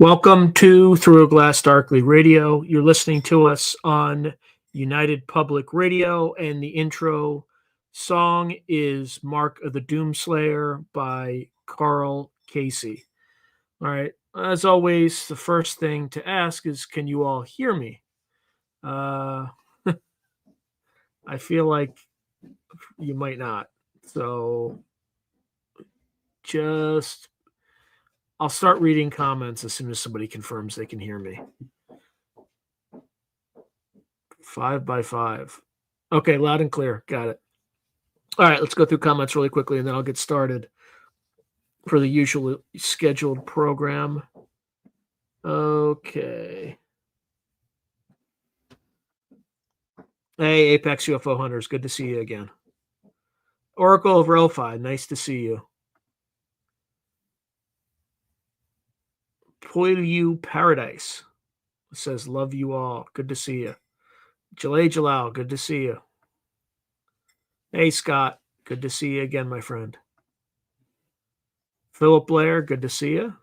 Welcome to Through a Glass Darkly Radio. You're listening to us on United Public Radio, and the intro song is Mark of the Doomslayer by Carl Casey. All right. As always, the first thing to ask is, can you all hear me? I feel like you might not. So I'll start reading comments as soon as somebody confirms they can hear me. 5 by 5. Okay, loud and clear. Got it. All right, let's go through comments really quickly, and then I'll get started for the usual scheduled program. Okay. Hey, Apex UFO Hunters, good to see you again. Oracle of Relfi, nice to see you. Poilu Paradise says, love you all. Good to see you. Jalay Jalal, good to see you. Hey, Scott, good to see you again, my friend. Philip Blair, good to see you.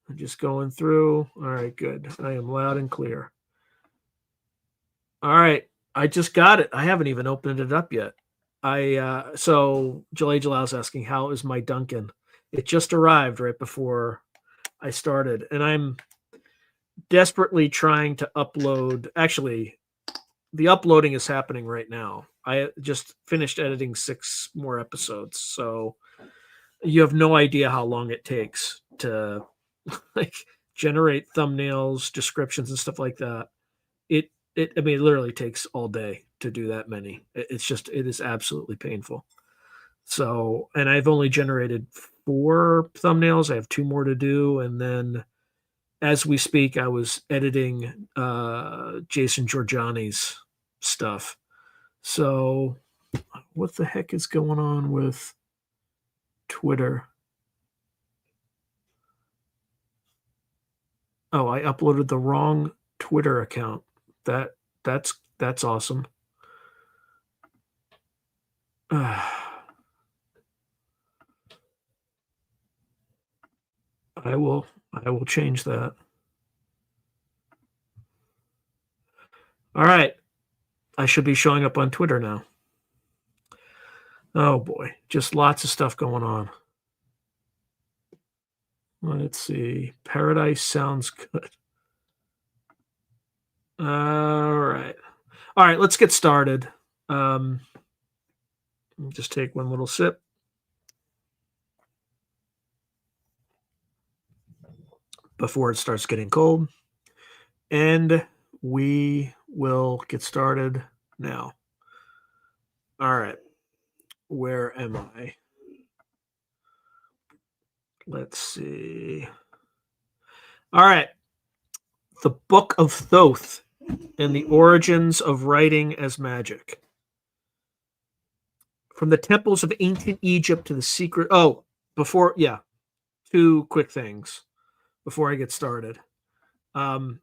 I'm just going through. All right, good. I am loud and clear. All right, I just got it. I haven't even opened it up yet. So Jalay Jalal's asking, how is my Duncan? It just arrived right before I started, and I'm desperately trying to upload. Actually, the uploading is happening right now. I just finished editing 6 more episodes, so you have no idea how long it takes to like generate thumbnails, descriptions, and stuff like that. It literally takes all day to do that many. It is absolutely painful. So, and I've only generated 4 thumbnails. I have 2 more to do, and then as we speak, I was editing Jason Giorgiani's stuff. So what the heck is going on with Twitter? Oh, I uploaded the wrong Twitter account. That's awesome. I will change that. All right. I should be showing up on Twitter now. Oh boy, just lots of stuff going on. Let's see. Paradise sounds good. All right. Let's get started. Just take one little sip. Before it starts getting cold. And we will get started now. All right. Where am I? Let's see. All right. The Book of Thoth and the Origins of Writing as Magic. From the temples of ancient Egypt to the secret... two quick things before I get started. I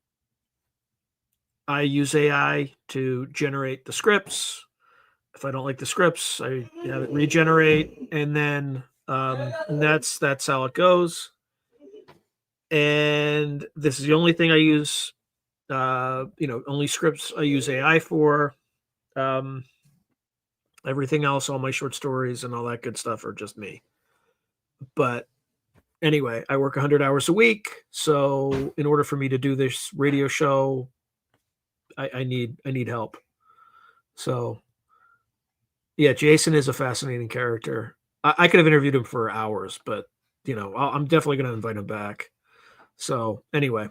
use AI to generate the scripts. If I don't like the scripts, I have it regenerate, and then that's how it goes. And this is the only thing I use. Only scripts I use AI for. Everything else, all my short stories and all that good stuff, are just me. But anyway, I work 100 hours a week, so in order for me to do this radio show, I need help. So yeah, Jason is a fascinating character. I could have interviewed him for hours, but I'm definitely going to invite him back. So anyway,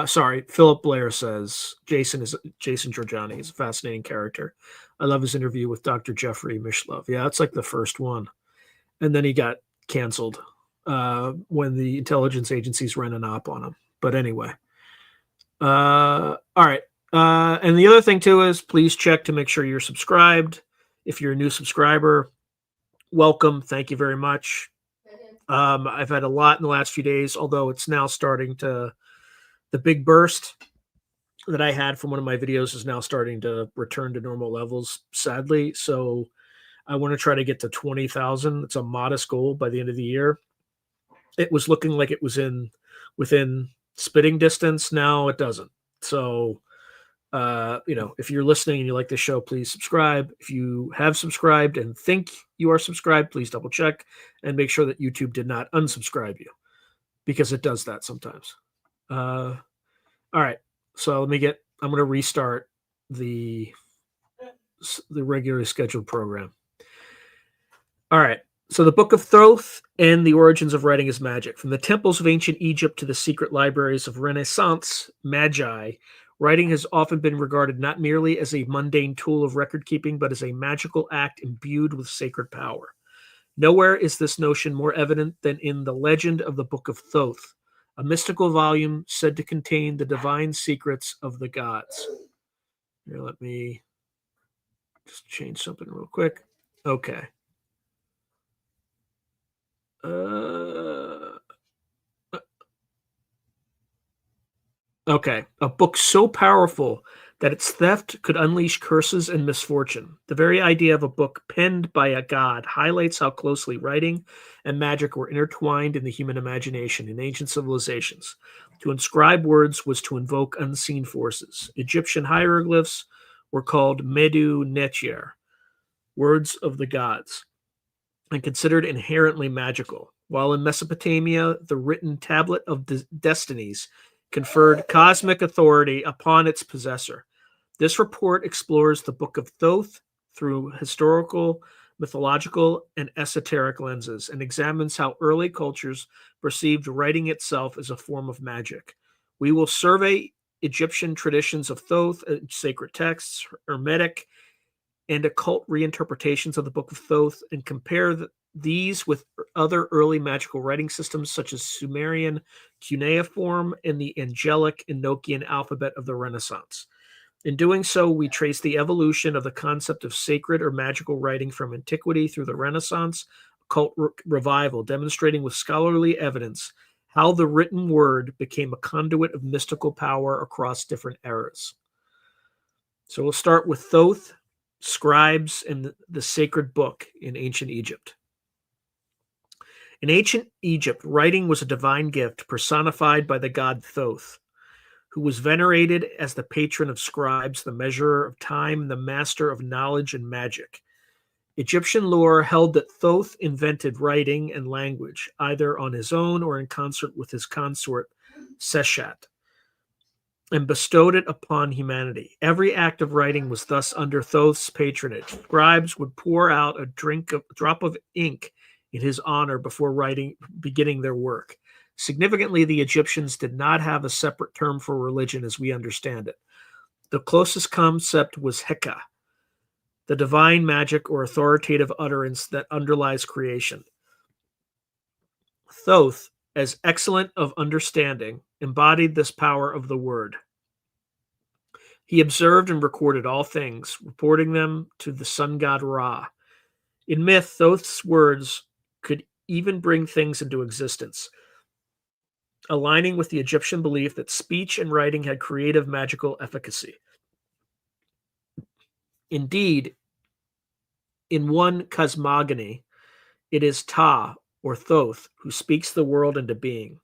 sorry, Philip Blair says Jason Giorgiani is a fascinating character. I love his interview with Dr. Jeffrey Mishlove. Yeah, it's like the first one, and then he got canceled when the intelligence agencies ran an op on him. But anyway, all right. And the other thing too is, please check to make sure you're subscribed. If you're a new subscriber, welcome. Thank you very much. I've had a lot in the last few days, although it's now starting to, the big burst that I had from one of my videos is now starting to return to normal levels, sadly. So I want to try to get to 20,000. It's a modest goal by the end of the year. it was looking like it was within spitting distance. Now it doesn't. So, if you're listening and you like the show, please subscribe. If you have subscribed and think you are subscribed, please double check and make sure that YouTube did not unsubscribe you, because it does that sometimes. All right. So I'm going to restart the regularly scheduled program. All right. So the Book of Thoth and the Origins of Writing as Magic. From the temples of ancient Egypt to the secret libraries of Renaissance magi, writing has often been regarded not merely as a mundane tool of record keeping, but as a magical act imbued with sacred power. Nowhere is this notion more evident than in the legend of the Book of Thoth, a mystical volume said to contain the divine secrets of the gods. Here, let me just change something real quick. Okay. Okay. A book so powerful that its theft could unleash curses and misfortune. The very idea of a book penned by a god highlights how closely writing and magic were intertwined in the human imagination in ancient civilizations. To inscribe words was to invoke unseen forces. Egyptian hieroglyphs were called Medu Neter, words of the gods, and considered inherently magical, while in Mesopotamia, the written tablet of destinies conferred cosmic authority upon its possessor. This report explores the Book of Thoth through historical, mythological, and esoteric lenses, and examines how early cultures perceived writing itself as a form of magic. We will survey Egyptian traditions of Thoth, sacred texts, Hermetic, and occult reinterpretations of the Book of Thoth, and compare these with other early magical writing systems such as Sumerian cuneiform and the angelic Enochian alphabet of the Renaissance. In doing so, we trace the evolution of the concept of sacred or magical writing from antiquity through the Renaissance occult revival, demonstrating with scholarly evidence how the written word became a conduit of mystical power across different eras. So we'll start with Thoth, scribes, and the sacred book in ancient Egypt. In ancient Egypt, writing was a divine gift personified by the god Thoth, who was venerated as the patron of scribes, the measurer of time, and the master of knowledge and magic. Egyptian lore held that Thoth invented writing and language, either on his own or in concert with his consort Seshat, and bestowed it upon humanity. Every act of writing was thus under Thoth's patronage. Scribes would pour out a drop of ink in his honor before beginning their work. Significantly, the Egyptians did not have a separate term for religion as we understand it. The closest concept was Heka, the divine magic or authoritative utterance that underlies creation. Thoth, as excellent of understanding, embodied this power of the word. He observed and recorded all things, reporting them to the sun god Ra. In myth, Thoth's words could even bring things into existence, aligning with the Egyptian belief that speech and writing had creative magical efficacy. Indeed, in one cosmogony, it is Ta, or Thoth, who speaks the world into being.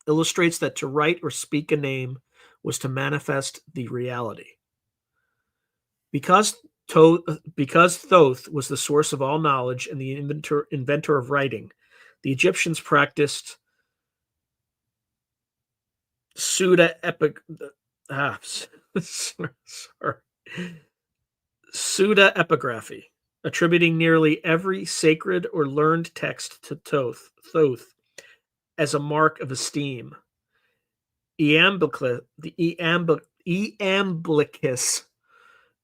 Illustrates that to write or speak a name was to manifest the reality. Because Thoth was the source of all knowledge and the inventor of writing, the Egyptians practiced pseudepigraphy, attributing nearly every sacred or learned text to Thoth as a mark of esteem. Iamblichus,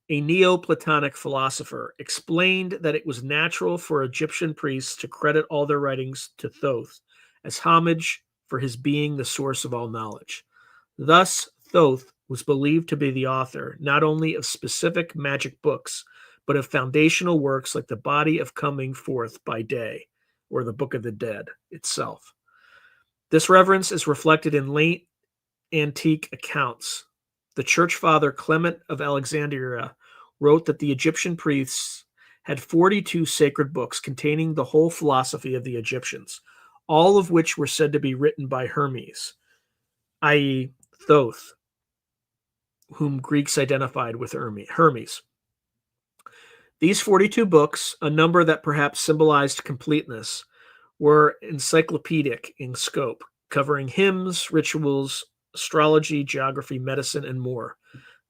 a Neoplatonic philosopher, explained that it was natural for Egyptian priests to credit all their writings to Thoth as homage for his being the source of all knowledge. Thus, Thoth was believed to be the author not only of specific magic books, but of foundational works like the Body of Coming Forth by Day, or the Book of the Dead itself. This reverence is reflected in late antique accounts. The church father Clement of Alexandria wrote that the Egyptian priests had 42 sacred books containing the whole philosophy of the Egyptians, all of which were said to be written by Hermes, i.e., Thoth, whom Greeks identified with Hermes. These 42 books, a number that perhaps symbolized completeness, were encyclopedic in scope, covering hymns, rituals, astrology, geography, medicine, and more.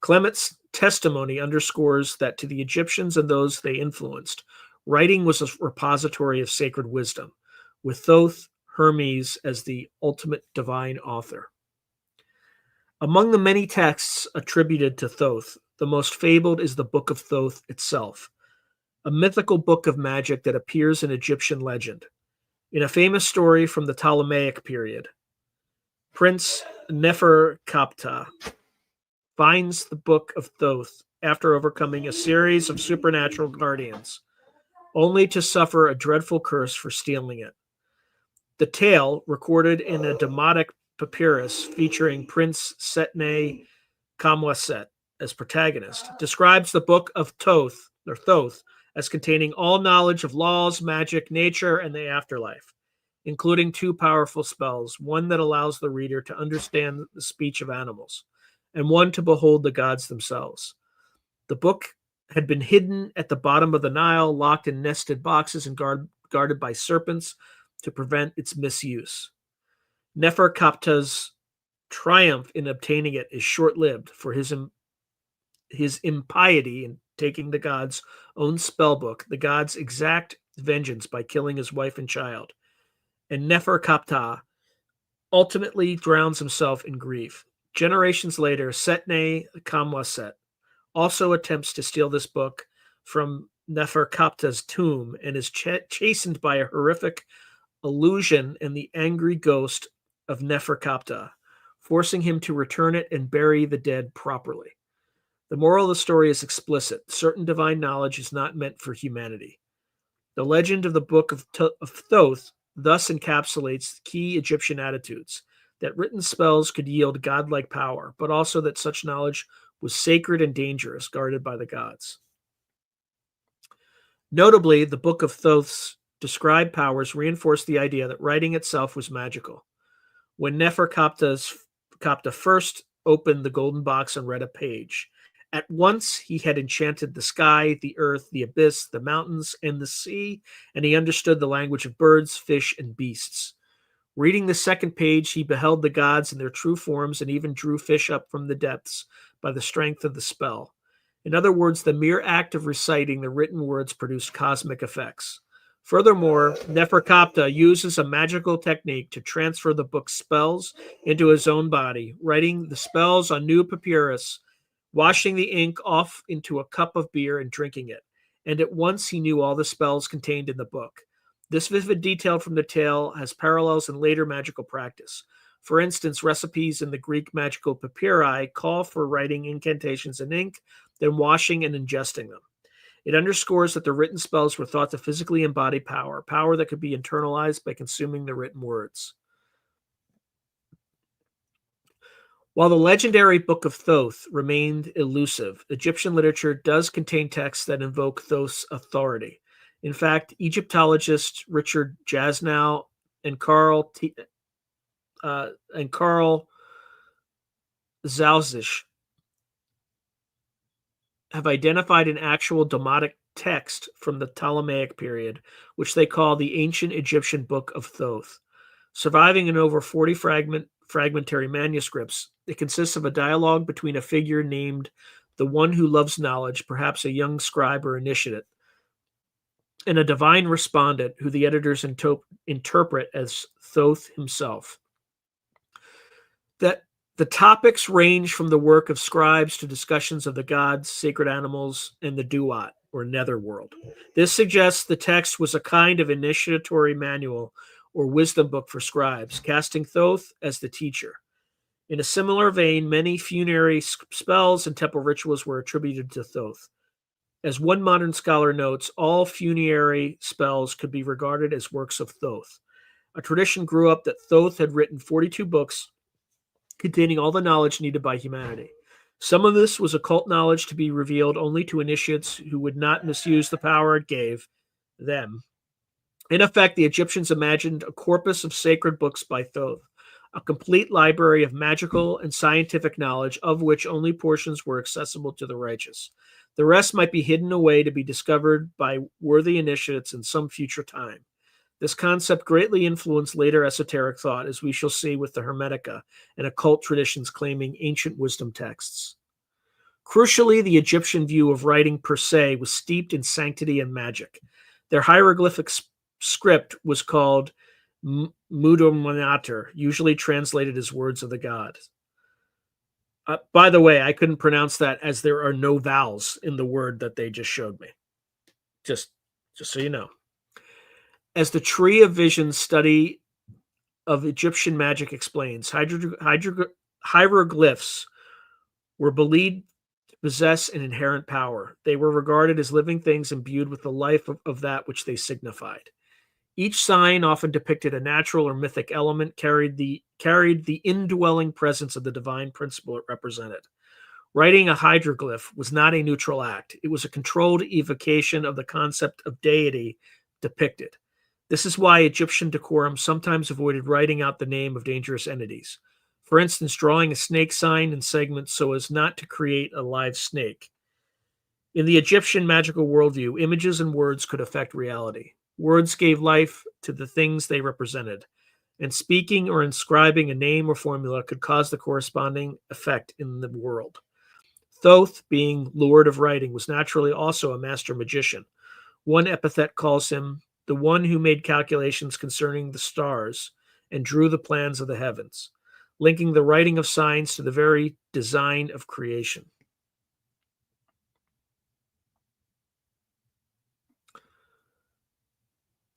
Clement's testimony underscores that to the Egyptians and those they influenced, writing was a repository of sacred wisdom, with Thoth, Hermes as the ultimate divine author. Among the many texts attributed to Thoth, the most fabled is the Book of Thoth itself, a mythical book of magic that appears in Egyptian legend. In a famous story from the Ptolemaic period, Prince Neferkaptah finds the Book of Thoth after overcoming a series of supernatural guardians, only to suffer a dreadful curse for stealing it. The tale, recorded in a Demotic papyrus featuring Prince Setne Kamwaset as protagonist, describes the Book of Thoth as containing all knowledge of laws, magic, nature, and the afterlife, including two powerful spells, one that allows the reader to understand the speech of animals, and one to behold the gods themselves. The book had been hidden at the bottom of the Nile, locked in nested boxes and guarded by serpents to prevent its misuse. Neferkaptah's triumph in obtaining it is short-lived, for his impiety in taking the god's own spellbook, the gods exact vengeance by killing his wife and child, and Neferkaptah ultimately drowns himself in grief. Generations later, Setne Kamwaset also attempts to steal this book from Neferkaptah's tomb and is chastened by a horrific illusion and the angry ghost of Neferkaptah, forcing him to return it and bury the dead properly. The moral of the story is explicit. Certain divine knowledge is not meant for humanity. The legend of the Book of Thoth thus encapsulates key Egyptian attitudes, that written spells could yield godlike power, but also that such knowledge was sacred and dangerous, guarded by the gods. Notably, the Book of Thoth's described powers reinforced the idea that writing itself was magical. When Neferkaptah first opened the golden box and read a page, at once he had enchanted the sky, the earth, the abyss, the mountains, and the sea, and he understood the language of birds, fish, and beasts. Reading the second page, he beheld the gods in their true forms and even drew fish up from the depths by the strength of the spell. In other words, the mere act of reciting the written words produced cosmic effects. Furthermore, Neferkaptah uses a magical technique to transfer the book's spells into his own body, writing the spells on new papyrus, washing the ink off into a cup of beer and drinking it. And at once he knew all the spells contained in the book. This vivid detail from the tale has parallels in later magical practice. For instance, recipes in the Greek magical papyri call for writing incantations in ink, then washing and ingesting them. It underscores that the written spells were thought to physically embody power that could be internalized by consuming the written words. While the legendary Book of Thoth remained elusive, Egyptian literature does contain texts that invoke Thoth's authority. In fact, Egyptologists Richard Jasnow and Carl Zausisch have identified an actual Demotic text from the Ptolemaic period, which they call the Ancient Egyptian Book of Thoth. Surviving in over 40 fragmentary manuscripts, it consists of a dialogue between a figure named the One Who Loves Knowledge, perhaps a young scribe or initiate, and a divine respondent who the editors interpret as Thoth himself. That the topics range from the work of scribes to discussions of the gods, sacred animals, and the Duat, or netherworld. This suggests the text was a kind of initiatory manual or wisdom book for scribes, casting Thoth as the teacher. In a similar vein, many funerary spells and temple rituals were attributed to Thoth. As one modern scholar notes, all funerary spells could be regarded as works of Thoth. A tradition grew up that Thoth had written 42 books containing all the knowledge needed by humanity. Some of this was occult knowledge to be revealed only to initiates who would not misuse the power it gave them. In effect, the Egyptians imagined a corpus of sacred books by Thoth, a complete library of magical and scientific knowledge of which only portions were accessible to the righteous. The rest might be hidden away to be discovered by worthy initiates in some future time. This concept greatly influenced later esoteric thought, as we shall see with the Hermetica and occult traditions claiming ancient wisdom texts. Crucially, the Egyptian view of writing per se was steeped in sanctity and magic. Their hieroglyphic script was called Mudomonater, usually translated as words of the gods. By the way, I couldn't pronounce that as there are no vowels in the word that they just showed me. Just so you know. As the Tree of Vision study of Egyptian magic explains, hieroglyphs were believed to possess an inherent power. They were regarded as living things imbued with the life of that which they signified. Each sign often depicted a natural or mythic element, carried the indwelling presence of the divine principle it represented. Writing a hieroglyph was not a neutral act. It was a controlled evocation of the concept of deity depicted. This is why Egyptian decorum sometimes avoided writing out the name of dangerous entities. For instance, drawing a snake sign in segments so as not to create a live snake. In the Egyptian magical worldview, images and words could affect reality. Words gave life to the things they represented, and speaking or inscribing a name or formula could cause the corresponding effect in the world. Thoth, being lord of writing, was naturally also a master magician. One epithet calls him the one who made calculations concerning the stars and drew the plans of the heavens, linking the writing of signs to the very design of creation.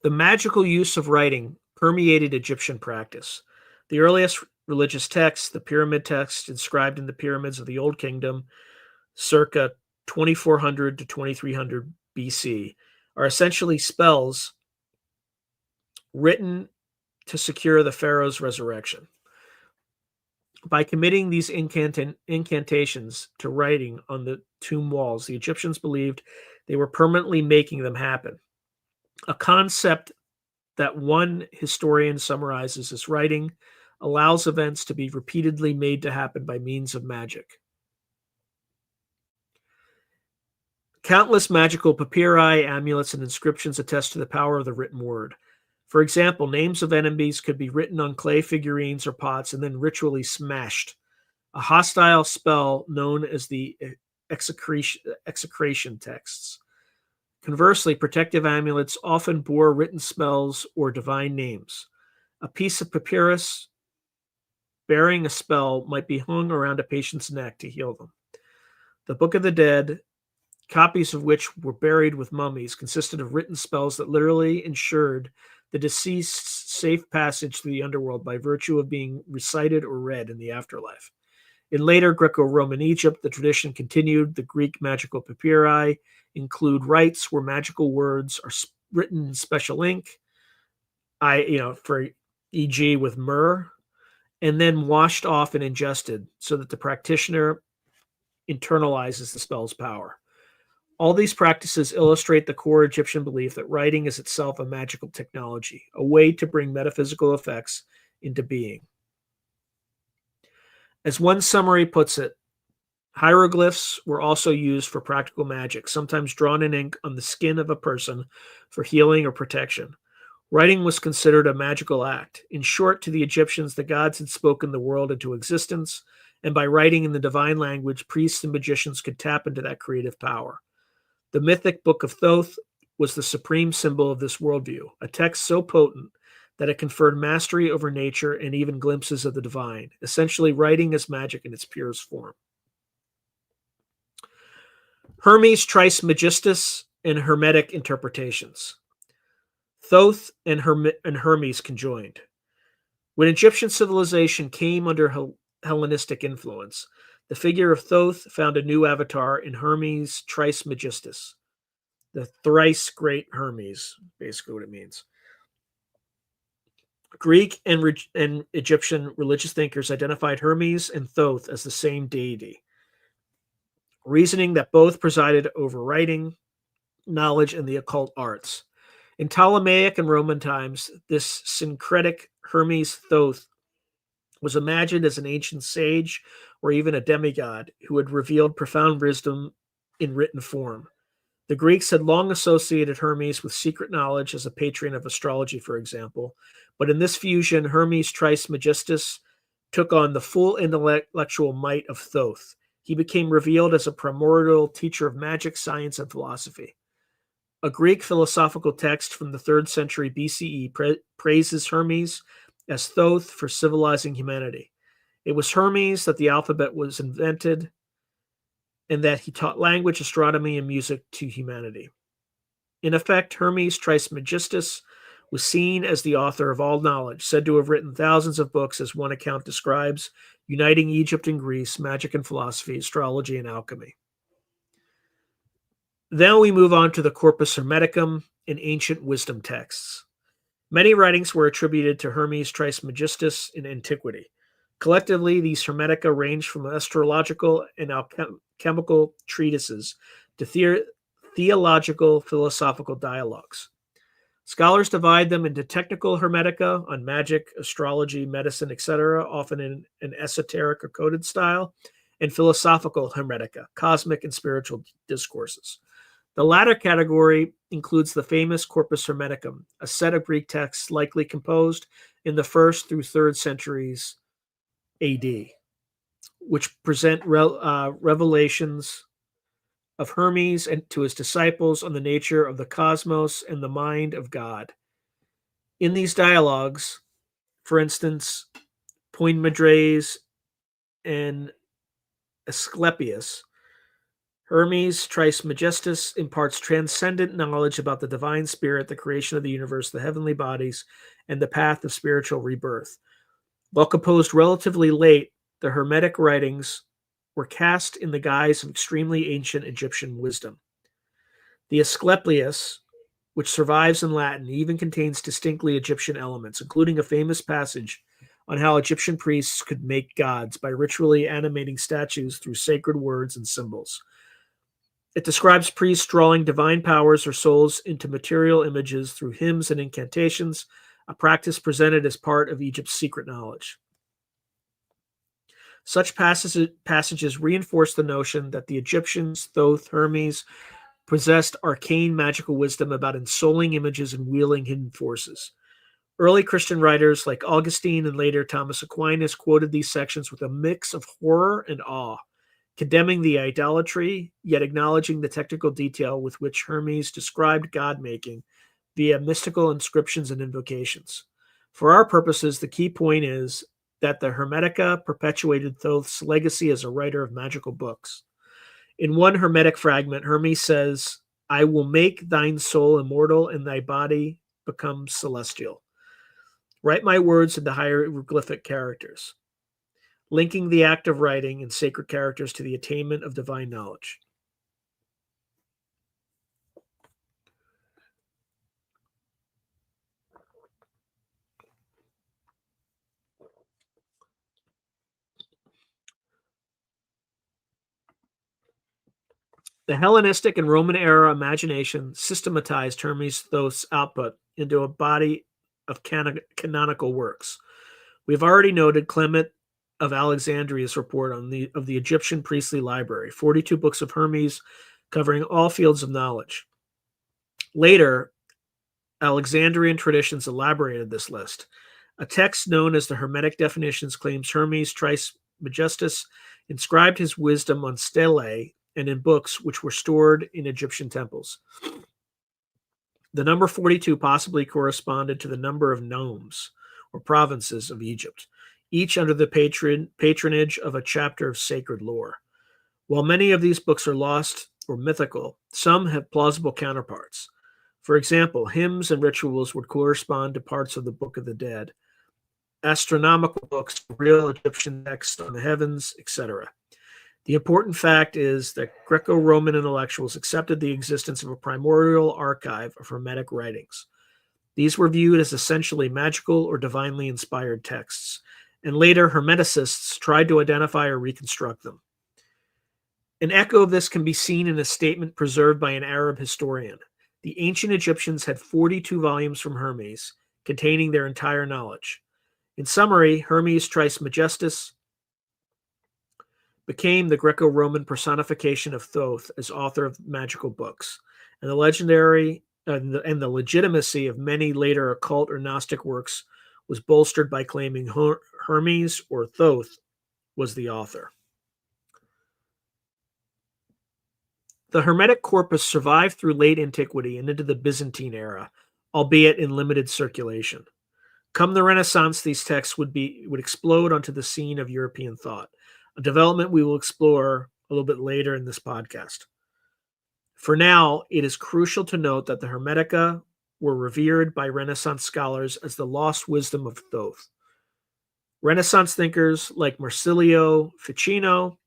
The magical use of writing permeated Egyptian practice. The earliest religious texts, the pyramid texts inscribed in the pyramids of the Old Kingdom, circa 2400 to 2300 BC, are essentially spells written to secure the pharaoh's resurrection. By committing these incantations to writing on the tomb walls, the Egyptians believed they were permanently making them happen. A concept that one historian summarizes as writing allows events to be repeatedly made to happen by means of magic. Countless magical papyri, amulets, and inscriptions attest to the power of the written word. For example, names of enemies could be written on clay figurines or pots and then ritually smashed. A hostile spell known as the execration texts. Conversely, protective amulets often bore written spells or divine names. A piece of papyrus bearing a spell might be hung around a patient's neck to heal them. The Book of the Dead, copies of which were buried with mummies, consisted of written spells that literally ensured the deceased's safe passage through the underworld by virtue of being recited or read in the afterlife. In later Greco-Roman Egypt, the tradition continued. The Greek magical papyri include rites where magical words are written in special ink, for e.g. with myrrh, and then washed off and ingested so that the practitioner internalizes the spell's power. All these practices illustrate the core Egyptian belief that writing is itself a magical technology, a way to bring metaphysical effects into being. As one summary puts it, hieroglyphs were also used for practical magic, sometimes drawn in ink on the skin of a person for healing or protection. Writing was considered a magical act. In short, to the Egyptians, the gods had spoken the world into existence, and by writing in the divine language, priests and magicians could tap into that creative power. The mythic Book of Thoth was the supreme symbol of this worldview, a text so potent that it conferred mastery over nature and even glimpses of the divine, essentially writing as magic in its purest form. Hermes Trismegistus and Hermetic interpretations. Thoth and Hermes conjoined. When Egyptian civilization came under Hellenistic influence, the figure of Thoth found a new avatar in Hermes Trismegistus, the thrice great Hermes, basically what it means. Greek and Egyptian religious thinkers identified Hermes and Thoth as the same deity, reasoning that both presided over writing, knowledge, and the occult arts. In Ptolemaic and Roman times, this syncretic Hermes Thoth was imagined as an ancient sage or even a demigod who had revealed profound wisdom in written form. The Greeks had long associated Hermes with secret knowledge as a patron of astrology, for example, but in this fusion, Hermes Trismegistus took on the full intellectual might of Thoth. He became revealed as a primordial teacher of magic, science, and philosophy. A Greek philosophical text from the 3rd century BCE praises Hermes as Thoth for civilizing humanity. It was Hermes that the alphabet was invented and that he taught language, astronomy, and music to humanity. In effect, Hermes Trismegistus was seen as the author of all knowledge, said to have written thousands of books, as one account describes, uniting Egypt and Greece, magic and philosophy, astrology and alchemy. Then we move on to the Corpus Hermeticum and ancient wisdom texts. Many writings were attributed to Hermes Trismegistus in antiquity. Collectively, these Hermetica range from astrological and alchemical treatises to theological philosophical dialogues. Scholars divide them into technical Hermetica on magic, astrology, medicine, etc., often in an esoteric or coded style, and philosophical Hermetica, cosmic and spiritual discourses. The latter category includes the famous Corpus Hermeticum, a set of Greek texts likely composed in the 1st through 3rd centuries AD, which present revelations of Hermes and to his disciples on the nature of the cosmos and the mind of God. In these dialogues, for instance, Poimedres and Asclepius, Hermes Trismegistus imparts transcendent knowledge about the divine spirit, the creation of the universe, the heavenly bodies, and the path of spiritual rebirth. While composed relatively late, the Hermetic writings were cast in the guise of extremely ancient Egyptian wisdom. The Asclepius, which survives in Latin, even contains distinctly Egyptian elements, including a famous passage on how Egyptian priests could make gods by ritually animating statues through sacred words and symbols. It describes priests drawing divine powers or souls into material images through hymns and incantations, a practice presented as part of Egypt's secret knowledge. Such passages reinforce the notion that the Egyptians, Thoth, Hermes, possessed arcane magical wisdom about ensouling images and wielding hidden forces. Early Christian writers like Augustine and later Thomas Aquinas quoted these sections with a mix of horror and awe, condemning the idolatry, yet acknowledging the technical detail with which Hermes described God-making via mystical inscriptions and invocations. For our purposes, the key point is that the Hermetica perpetuated Thoth's legacy as a writer of magical books. In one Hermetic fragment, Hermes says, "I will make thine soul immortal and thy body become celestial. Write my words into hieroglyphic characters," linking the act of writing in sacred characters to the attainment of divine knowledge. The Hellenistic and Roman era imagination systematized Hermes Thoth's output into a body of canonical works. We've already noted Clement of Alexandria's report of the Egyptian priestly library, 42 books of Hermes covering all fields of knowledge. Later, Alexandrian traditions elaborated this list. A text known as the Hermetic Definitions claims Hermes Trismegistus inscribed his wisdom on stelae and in books which were stored in Egyptian temples. The number 42 possibly corresponded to the number of nomes, or provinces of Egypt, each under the patronage of a chapter of sacred lore. While many of these books are lost or mythical, some have plausible counterparts. For example, hymns and rituals would correspond to parts of the Book of the Dead, astronomical books, real Egyptian texts on the heavens, etc. The important fact is that Greco-Roman intellectuals accepted the existence of a primordial archive of Hermetic writings. These were viewed as essentially magical or divinely inspired texts, and later Hermeticists tried to identify or reconstruct them. An echo of this can be seen in a statement preserved by an Arab historian. The ancient Egyptians had 42 volumes from Hermes, containing their entire knowledge. In summary, Hermes Trismegistus became the Greco-Roman personification of Thoth as author of magical books, and the legitimacy of many later occult or Gnostic works was bolstered by claiming Hermes or Thoth was the author. The Hermetic corpus survived through late antiquity and into the Byzantine era, albeit in limited circulation. Come the Renaissance, these texts would explode onto the scene of European thought, a development we will explore a little bit later in this podcast. For now, it is crucial to note that the Hermetica were revered by Renaissance scholars as the lost wisdom of Thoth. Renaissance thinkers like Marsilio Ficino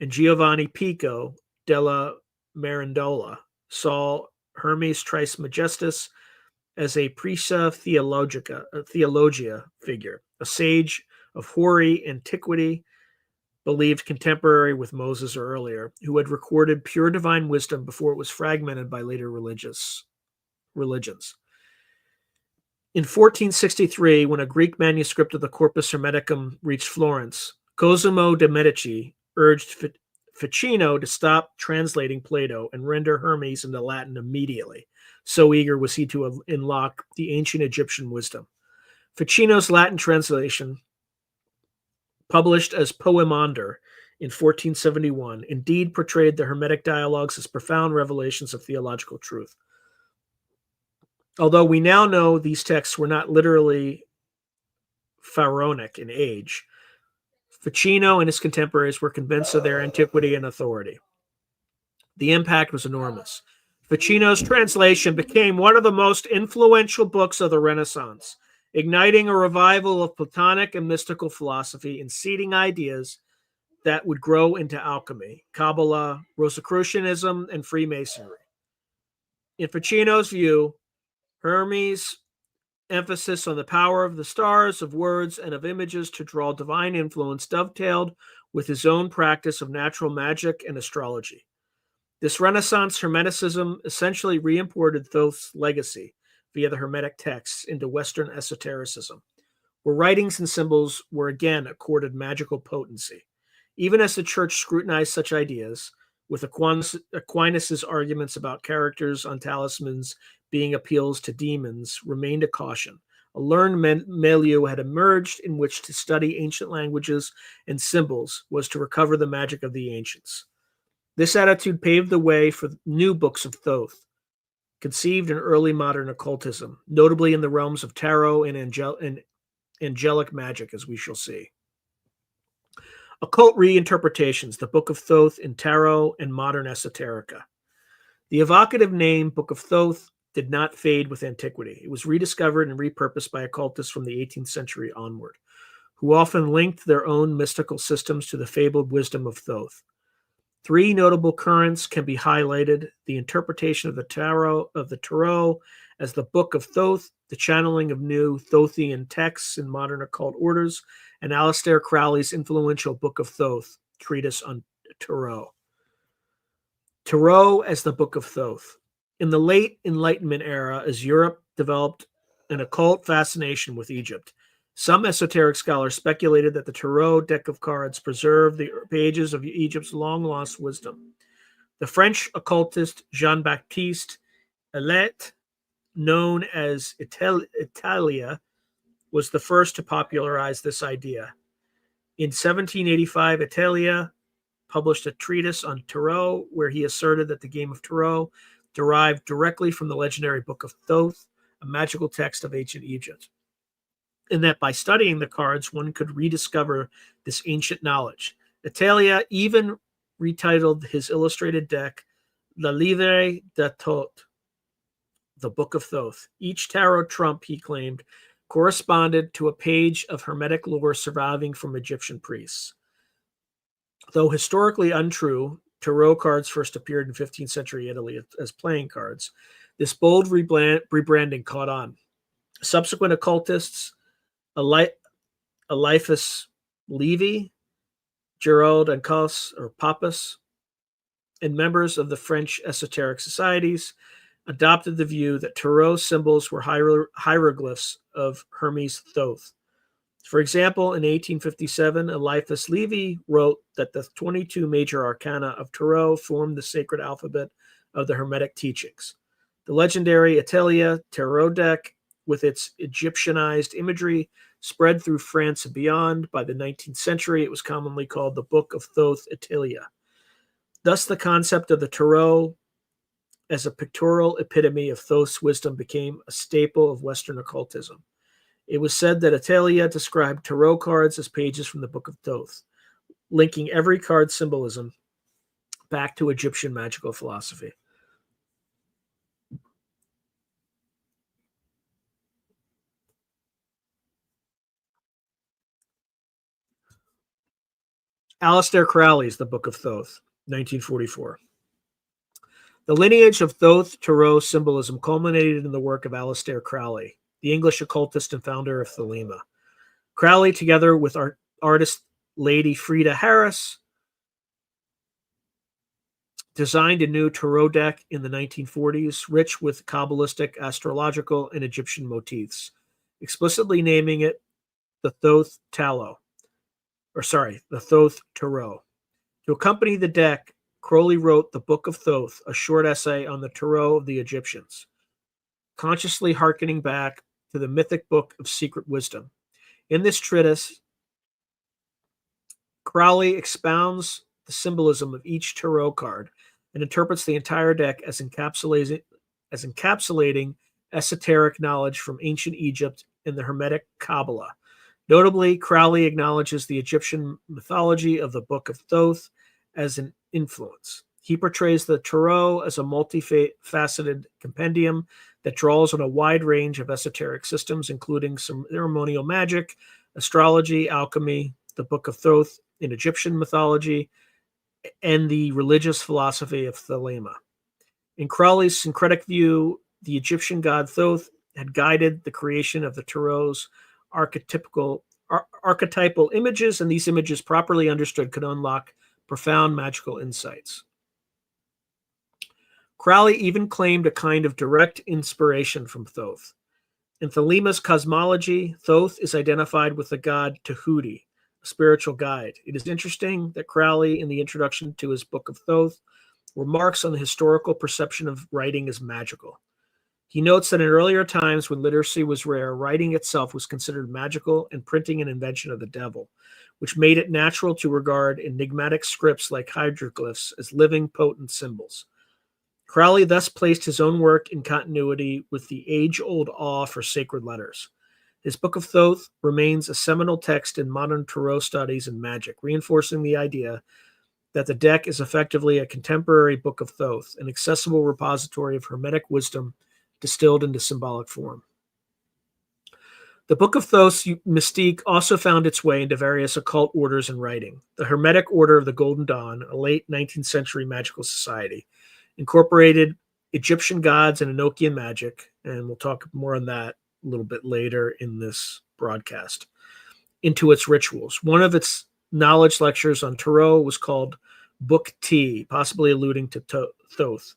and Giovanni Pico della Mirandola saw Hermes Trismegistus as a Prisa Theologia figure, a sage of hoary antiquity, believed contemporary with Moses or earlier, who had recorded pure divine wisdom before it was fragmented by later religions. In 1463, when a Greek manuscript of the Corpus Hermeticum reached Florence, Cosimo de' Medici urged Ficino to stop translating Plato and render Hermes into Latin immediately. So eager was he to unlock the ancient Egyptian wisdom. Ficino's Latin translation, published as Poemander in 1471, indeed portrayed the Hermetic dialogues as profound revelations of theological truth. Although we now know these texts were not literally pharaonic in age, Ficino and his contemporaries were convinced of their antiquity and authority. The impact was enormous. Ficino's translation became one of the most influential books of the Renaissance, igniting a revival of Platonic and mystical philosophy and seeding ideas that would grow into alchemy, Kabbalah, Rosicrucianism, and Freemasonry. In Ficino's view, Hermes' emphasis on the power of the stars, of words, and of images to draw divine influence dovetailed with his own practice of natural magic and astrology. This Renaissance Hermeticism essentially re-imported Thoth's legacy via the Hermetic texts into Western esotericism, where writings and symbols were again accorded magical potency. Even as the Church scrutinized such ideas, with Aquinas' arguments about characters on talismans being appeals to demons, remained a caution. A learned milieu had emerged in which to study ancient languages and symbols was to recover the magic of the ancients. This attitude paved the way for new books of Thoth, conceived in early modern occultism, notably in the realms of tarot and angelic magic, as we shall see. Occult reinterpretations, the Book of Thoth in tarot and modern esoterica. The evocative name Book of Thoth did not fade with antiquity. It was rediscovered and repurposed by occultists from the 18th century onward, who often linked their own mystical systems to the fabled wisdom of Thoth. Three notable currents can be highlighted: the interpretation of the tarot as the Book of Thoth, the channeling of new Thothian texts in modern occult orders, and Aleister Crowley's influential Book of Thoth, treatise on tarot. Tarot as the Book of Thoth. In the late Enlightenment era, as Europe developed an occult fascination with Egypt, some esoteric scholars speculated that the tarot deck of cards preserved the pages of Egypt's long-lost wisdom. The French occultist Jean-Baptiste Hazlett, known as Italia, was the first to popularize this idea. In 1785, Italia published a treatise on tarot where he asserted that the game of tarot derived directly from the legendary Book of Thoth, a magical text of ancient Egypt, and that by studying the cards, one could rediscover this ancient knowledge. Italia even retitled his illustrated deck Le Livre de Thoth, the Book of Thoth. Each tarot trump, he claimed, corresponded to a page of Hermetic lore surviving from Egyptian priests. Though historically untrue, tarot cards first appeared in 15th century Italy as playing cards. This bold rebranding caught on. Subsequent occultists, Eliphas Levi, Gerald Ancos or Pappas, and members of the French esoteric societies adopted the view that tarot symbols were hieroglyphs of Hermes Thoth. For example, in 1857, Eliphas Levi wrote that the 22 major arcana of tarot formed the sacred alphabet of the Hermetic teachings. The legendary Atelier tarot deck, with its Egyptianized imagery, spread through France and beyond. By the 19th century, it was commonly called the Book of Thoth Atelier. Thus, the concept of the tarot as a pictorial epitome of Thoth's wisdom became a staple of Western occultism. It was said that Atelier described tarot cards as pages from the Book of Thoth, linking every card symbolism back to Egyptian magical philosophy. Aleister Crowley's The Book of Thoth, 1944. The lineage of Thoth tarot symbolism culminated in the work of Aleister Crowley, the English occultist and founder of Thelema. Crowley, together with artist Lady Frida Harris, designed a new tarot deck in the 1940s, rich with Kabbalistic, astrological, and Egyptian motifs, explicitly naming it the Thoth Tarot. To accompany the deck, Crowley wrote the Book of Thoth, a short essay on the tarot of the Egyptians, consciously hearkening back to the mythic book of secret wisdom. In this treatise, Crowley expounds the symbolism of each tarot card and interprets the entire deck as encapsulating esoteric knowledge from ancient Egypt and the Hermetic Kabbalah. Notably, Crowley acknowledges the Egyptian mythology of the Book of Thoth as an influence. He portrays the tarot as a multifaceted compendium that draws on a wide range of esoteric systems, including ceremonial magic, astrology, alchemy, the Book of Thoth in Egyptian mythology, and the religious philosophy of Thelema. In Crowley's syncretic view, the Egyptian god Thoth had guided the creation of the tarot's archetypal images, and these images, properly understood, could unlock profound magical insights. Crowley even claimed a kind of direct inspiration from Thoth. In Thelema's cosmology, Thoth is identified with the god Tahuti, a spiritual guide. It is interesting that Crowley, in the introduction to his Book of Thoth, remarks on the historical perception of writing as magical. He notes that in earlier times, when literacy was rare, writing itself was considered magical and printing an invention of the devil, which made it natural to regard enigmatic scripts like hieroglyphs as living, potent symbols. Crowley thus placed his own work in continuity with the age-old awe for sacred letters. His Book of Thoth remains a seminal text in modern tarot studies and magic, reinforcing the idea that the deck is effectively a contemporary Book of Thoth, an accessible repository of Hermetic wisdom distilled into symbolic form. The Book of Thoth's mystique also found its way into various occult orders and writing. The Hermetic Order of the Golden Dawn, a late 19th century magical society, incorporated Egyptian gods and Enochian magic, and we'll talk more on that a little bit later in this broadcast, into its rituals. One of its knowledge lectures on tarot was called Book T, possibly alluding to Thoth.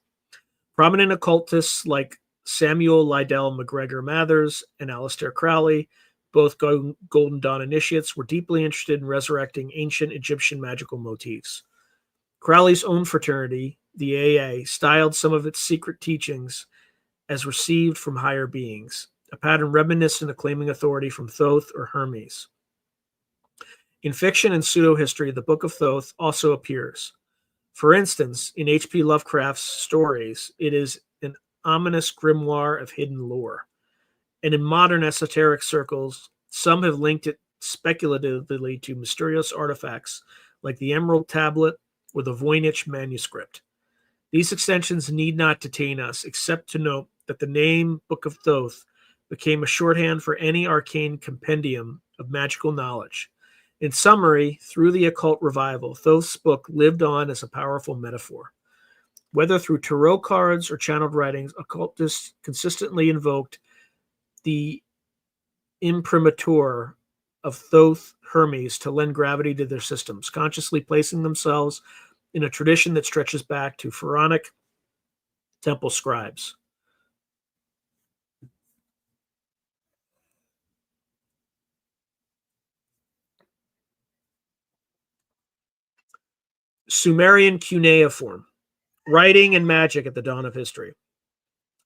Prominent occultists like Samuel Liddell McGregor Mathers and Aleister Crowley, both Golden Dawn initiates, were deeply interested in resurrecting ancient Egyptian magical motifs. Crowley's own fraternity, the AA, styled some of its secret teachings as received from higher beings, a pattern reminiscent of claiming authority from Thoth or Hermes. In fiction and pseudo-history, the Book of Thoth also appears. For instance, in H.P. Lovecraft's stories, it is an ominous grimoire of hidden lore. And in modern esoteric circles, some have linked it speculatively to mysterious artifacts like the Emerald Tablet or the Voynich manuscript. These extensions need not detain us, except to note that the name Book of Thoth became a shorthand for any arcane compendium of magical knowledge. In summary, through the occult revival, Thoth's book lived on as a powerful metaphor. Whether through tarot cards or channeled writings, occultists consistently invoked the imprimatur of Thoth Hermes to lend gravity to their systems, consciously placing themselves in a tradition that stretches back to pharaonic temple scribes. Sumerian cuneiform, writing and magic at the dawn of history.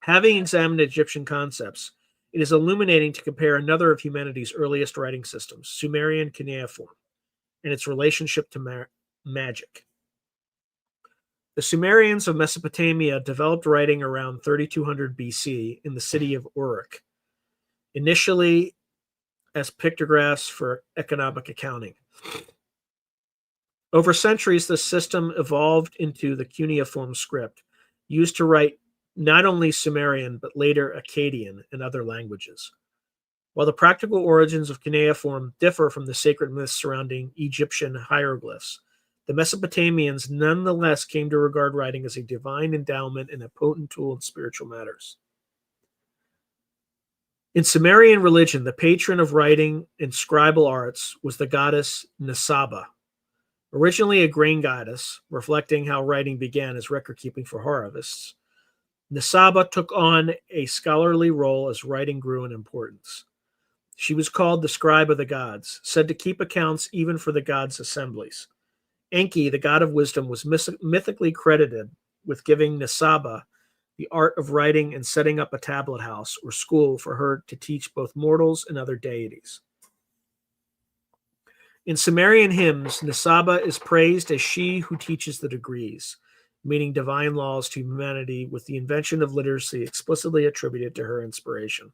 Having examined Egyptian concepts, it is illuminating to compare another of humanity's earliest writing systems, Sumerian cuneiform, and its relationship to magic. The Sumerians of Mesopotamia developed writing around 3200 BC in the city of Uruk, initially as pictographs for economic accounting. Over centuries, the system evolved into the cuneiform script, used to write not only Sumerian, but later Akkadian and other languages. While the practical origins of cuneiform differ from the sacred myths surrounding Egyptian hieroglyphs, the Mesopotamians nonetheless came to regard writing as a divine endowment and a potent tool in spiritual matters. In Sumerian religion, the patron of writing and scribal arts was the goddess Nisaba. Originally a grain goddess, reflecting how writing began as record-keeping for harvests, Nisaba took on a scholarly role as writing grew in importance. She was called the scribe of the gods, said to keep accounts even for the gods' assemblies. Enki, the god of wisdom, was mythically credited with giving Nisaba the art of writing and setting up a tablet house or school for her to teach both mortals and other deities. In Sumerian hymns, Nisaba is praised as she who teaches the degrees, meaning divine laws to humanity, with the invention of literacy explicitly attributed to her inspiration.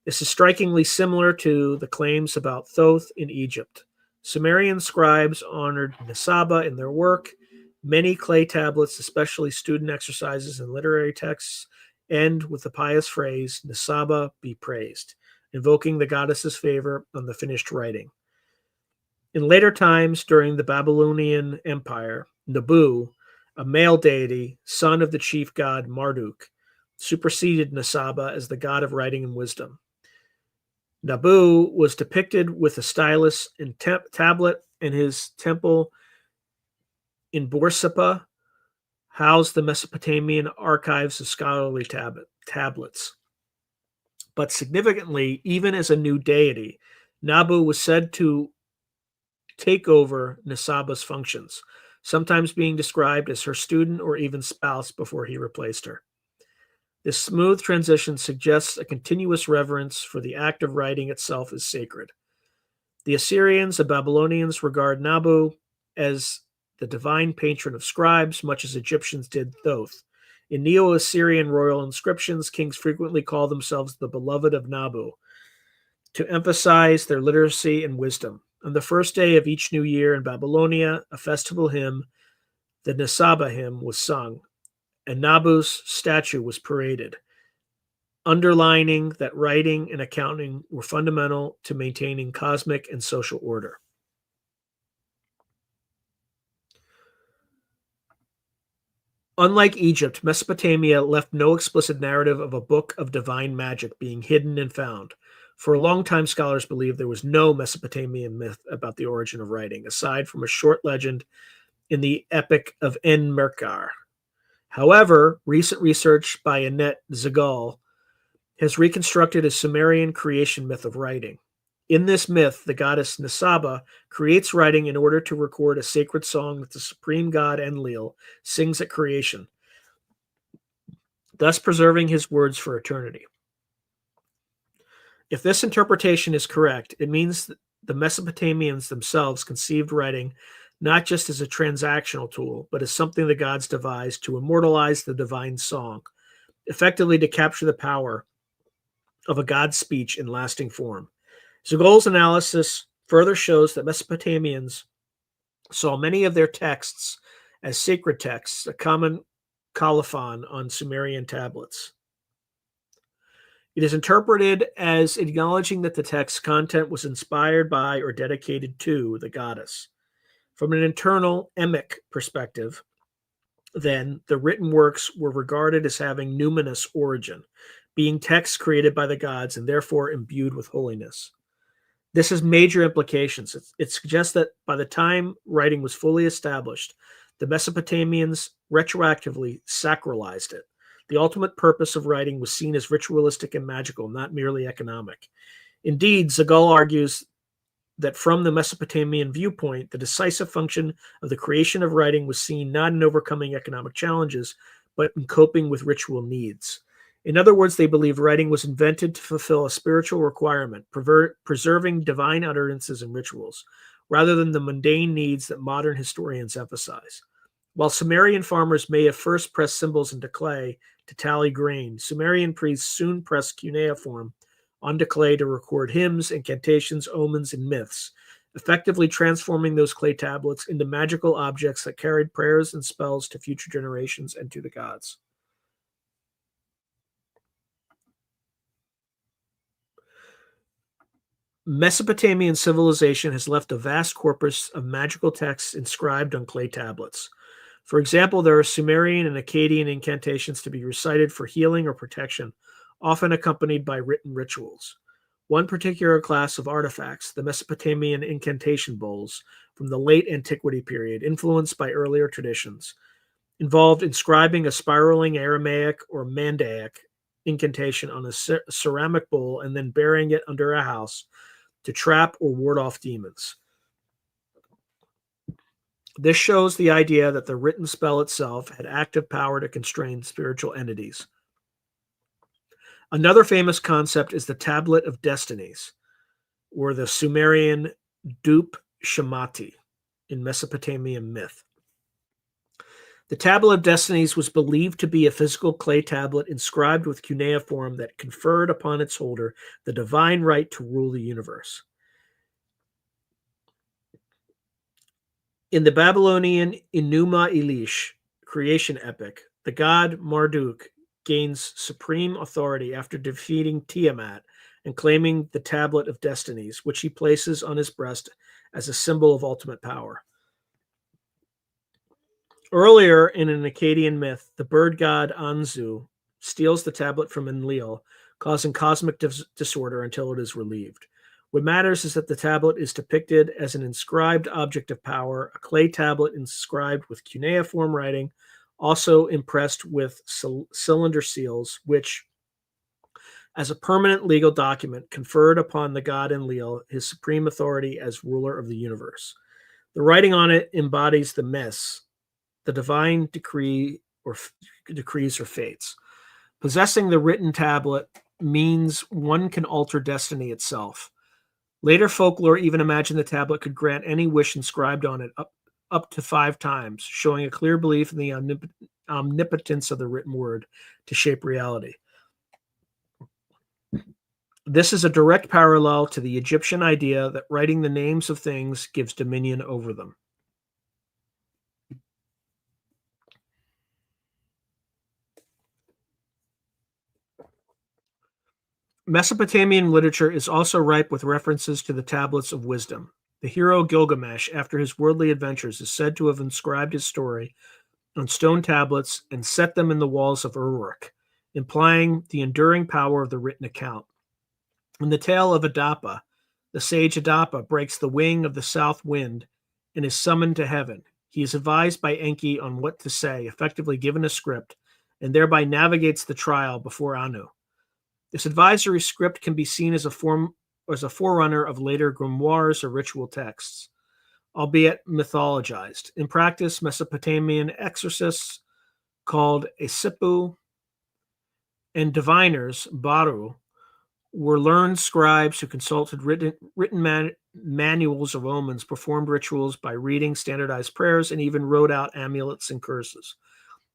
This is strikingly similar to the claims about Thoth in Egypt. Sumerian scribes honored Nisaba in their work. Many clay tablets, especially student exercises and literary texts, end with the pious phrase, Nisaba be praised, invoking the goddess's favor on the finished writing. In later times, during the Babylonian Empire, Nabu, a male deity, son of the chief god Marduk, superseded Nisaba as the god of writing and wisdom. Nabu was depicted with a stylus and tablet, and his temple in Borsippa housed the Mesopotamian archives of scholarly tablets. But significantly, even as a new deity, Nabu was said to take over Nisaba's functions, sometimes being described as her student or even spouse before he replaced her. This smooth transition suggests a continuous reverence for the act of writing itself as sacred. The Assyrians and Babylonians regard Nabu as the divine patron of scribes, much as Egyptians did Thoth. In Neo-Assyrian royal inscriptions, kings frequently call themselves the beloved of Nabu to emphasize their literacy and wisdom. On the first day of each new year in Babylonia, a festival hymn, the Nisaba hymn, was sung, and Nabu's statue was paraded, underlining that writing and accounting were fundamental to maintaining cosmic and social order. Unlike Egypt, Mesopotamia left no explicit narrative of a book of divine magic being hidden and found. For a long time, scholars believed there was no Mesopotamian myth about the origin of writing, aside from a short legend in the Epic of En-Merkar. However, recent research by Annette Zegal has reconstructed a Sumerian creation myth of writing. In this myth, the goddess Nisaba creates writing in order to record a sacred song that the supreme god Enlil sings at creation, thus preserving his words for eternity. If this interpretation is correct, it means that the Mesopotamians themselves conceived writing not just as a transactional tool, but as something the gods devised to immortalize the divine song, effectively to capture the power of a god's speech in lasting form. Zegal's analysis further shows that Mesopotamians saw many of their texts as sacred texts, a common colophon on Sumerian tablets. It is interpreted as acknowledging that the text's content was inspired by or dedicated to the goddess. From an internal emic perspective, then, the written works were regarded as having numinous origin, being texts created by the gods and therefore imbued with holiness. This has major implications. It suggests that by the time writing was fully established, the Mesopotamians retroactively sacralized it. The ultimate purpose of writing was seen as ritualistic and magical, not merely economic. Indeed, Zegal argues that from the Mesopotamian viewpoint, the decisive function of the creation of writing was seen not in overcoming economic challenges, but in coping with ritual needs. In other words, they believed writing was invented to fulfill a spiritual requirement, preserving divine utterances and rituals, rather than the mundane needs that modern historians emphasize. While Sumerian farmers may have first pressed symbols into clay to tally grain, Sumerian priests soon pressed cuneiform onto clay to record hymns, incantations, omens, and myths, effectively transforming those clay tablets into magical objects that carried prayers and spells to future generations and to the gods. Mesopotamian civilization has left a vast corpus of magical texts inscribed on clay tablets. For example, there are Sumerian and Akkadian incantations to be recited for healing or protection, often accompanied by written rituals. One particular class of artifacts, the Mesopotamian incantation bowls from the late antiquity period, influenced by earlier traditions, involved inscribing a spiraling Aramaic or Mandaic incantation on a ceramic bowl and then burying it under a house to trap or ward off demons. This shows the idea that the written spell itself had active power to constrain spiritual entities. Another famous concept is the Tablet of Destinies, or the Sumerian Dup Shamati in Mesopotamian myth. The Tablet of Destinies was believed to be a physical clay tablet inscribed with cuneiform that conferred upon its holder the divine right to rule the universe. In the Babylonian Enuma Elish creation epic, the god Marduk gains supreme authority after defeating Tiamat and claiming the Tablet of Destinies, which he places on his breast as a symbol of ultimate power. Earlier in an Akkadian myth, the bird god Anzu steals the tablet from Enlil, causing cosmic disorder until it is relieved. What matters is that the tablet is depicted as an inscribed object of power, a clay tablet inscribed with cuneiform writing, also impressed with cylinder seals, which, as a permanent legal document, conferred upon the god Enlil his supreme authority as ruler of the universe. The writing on it embodies the mes, the divine decrees or fates. Possessing the written tablet means one can alter destiny itself. Later folklore even imagined the tablet could grant any wish inscribed on it up to 5 times, showing a clear belief in the omnipotence of the written word to shape reality. This is a direct parallel to the Egyptian idea that writing the names of things gives dominion over them. Mesopotamian literature is also ripe with references to the tablets of wisdom. The hero Gilgamesh, after his worldly adventures, is said to have inscribed his story on stone tablets and set them in the walls of Uruk, implying the enduring power of the written account. In the tale of Adapa, the sage Adapa breaks the wing of the south wind and is summoned to heaven. He is advised by Enki on what to say, effectively given a script, and thereby navigates the trial before Anu. This advisory script can be seen as a forerunner of later grimoires or ritual texts, albeit mythologized. In practice, Mesopotamian exorcists called Asipu and diviners, Baru, were learned scribes who consulted written manuals of omens, performed rituals by reading standardized prayers, and even wrote out amulets and curses.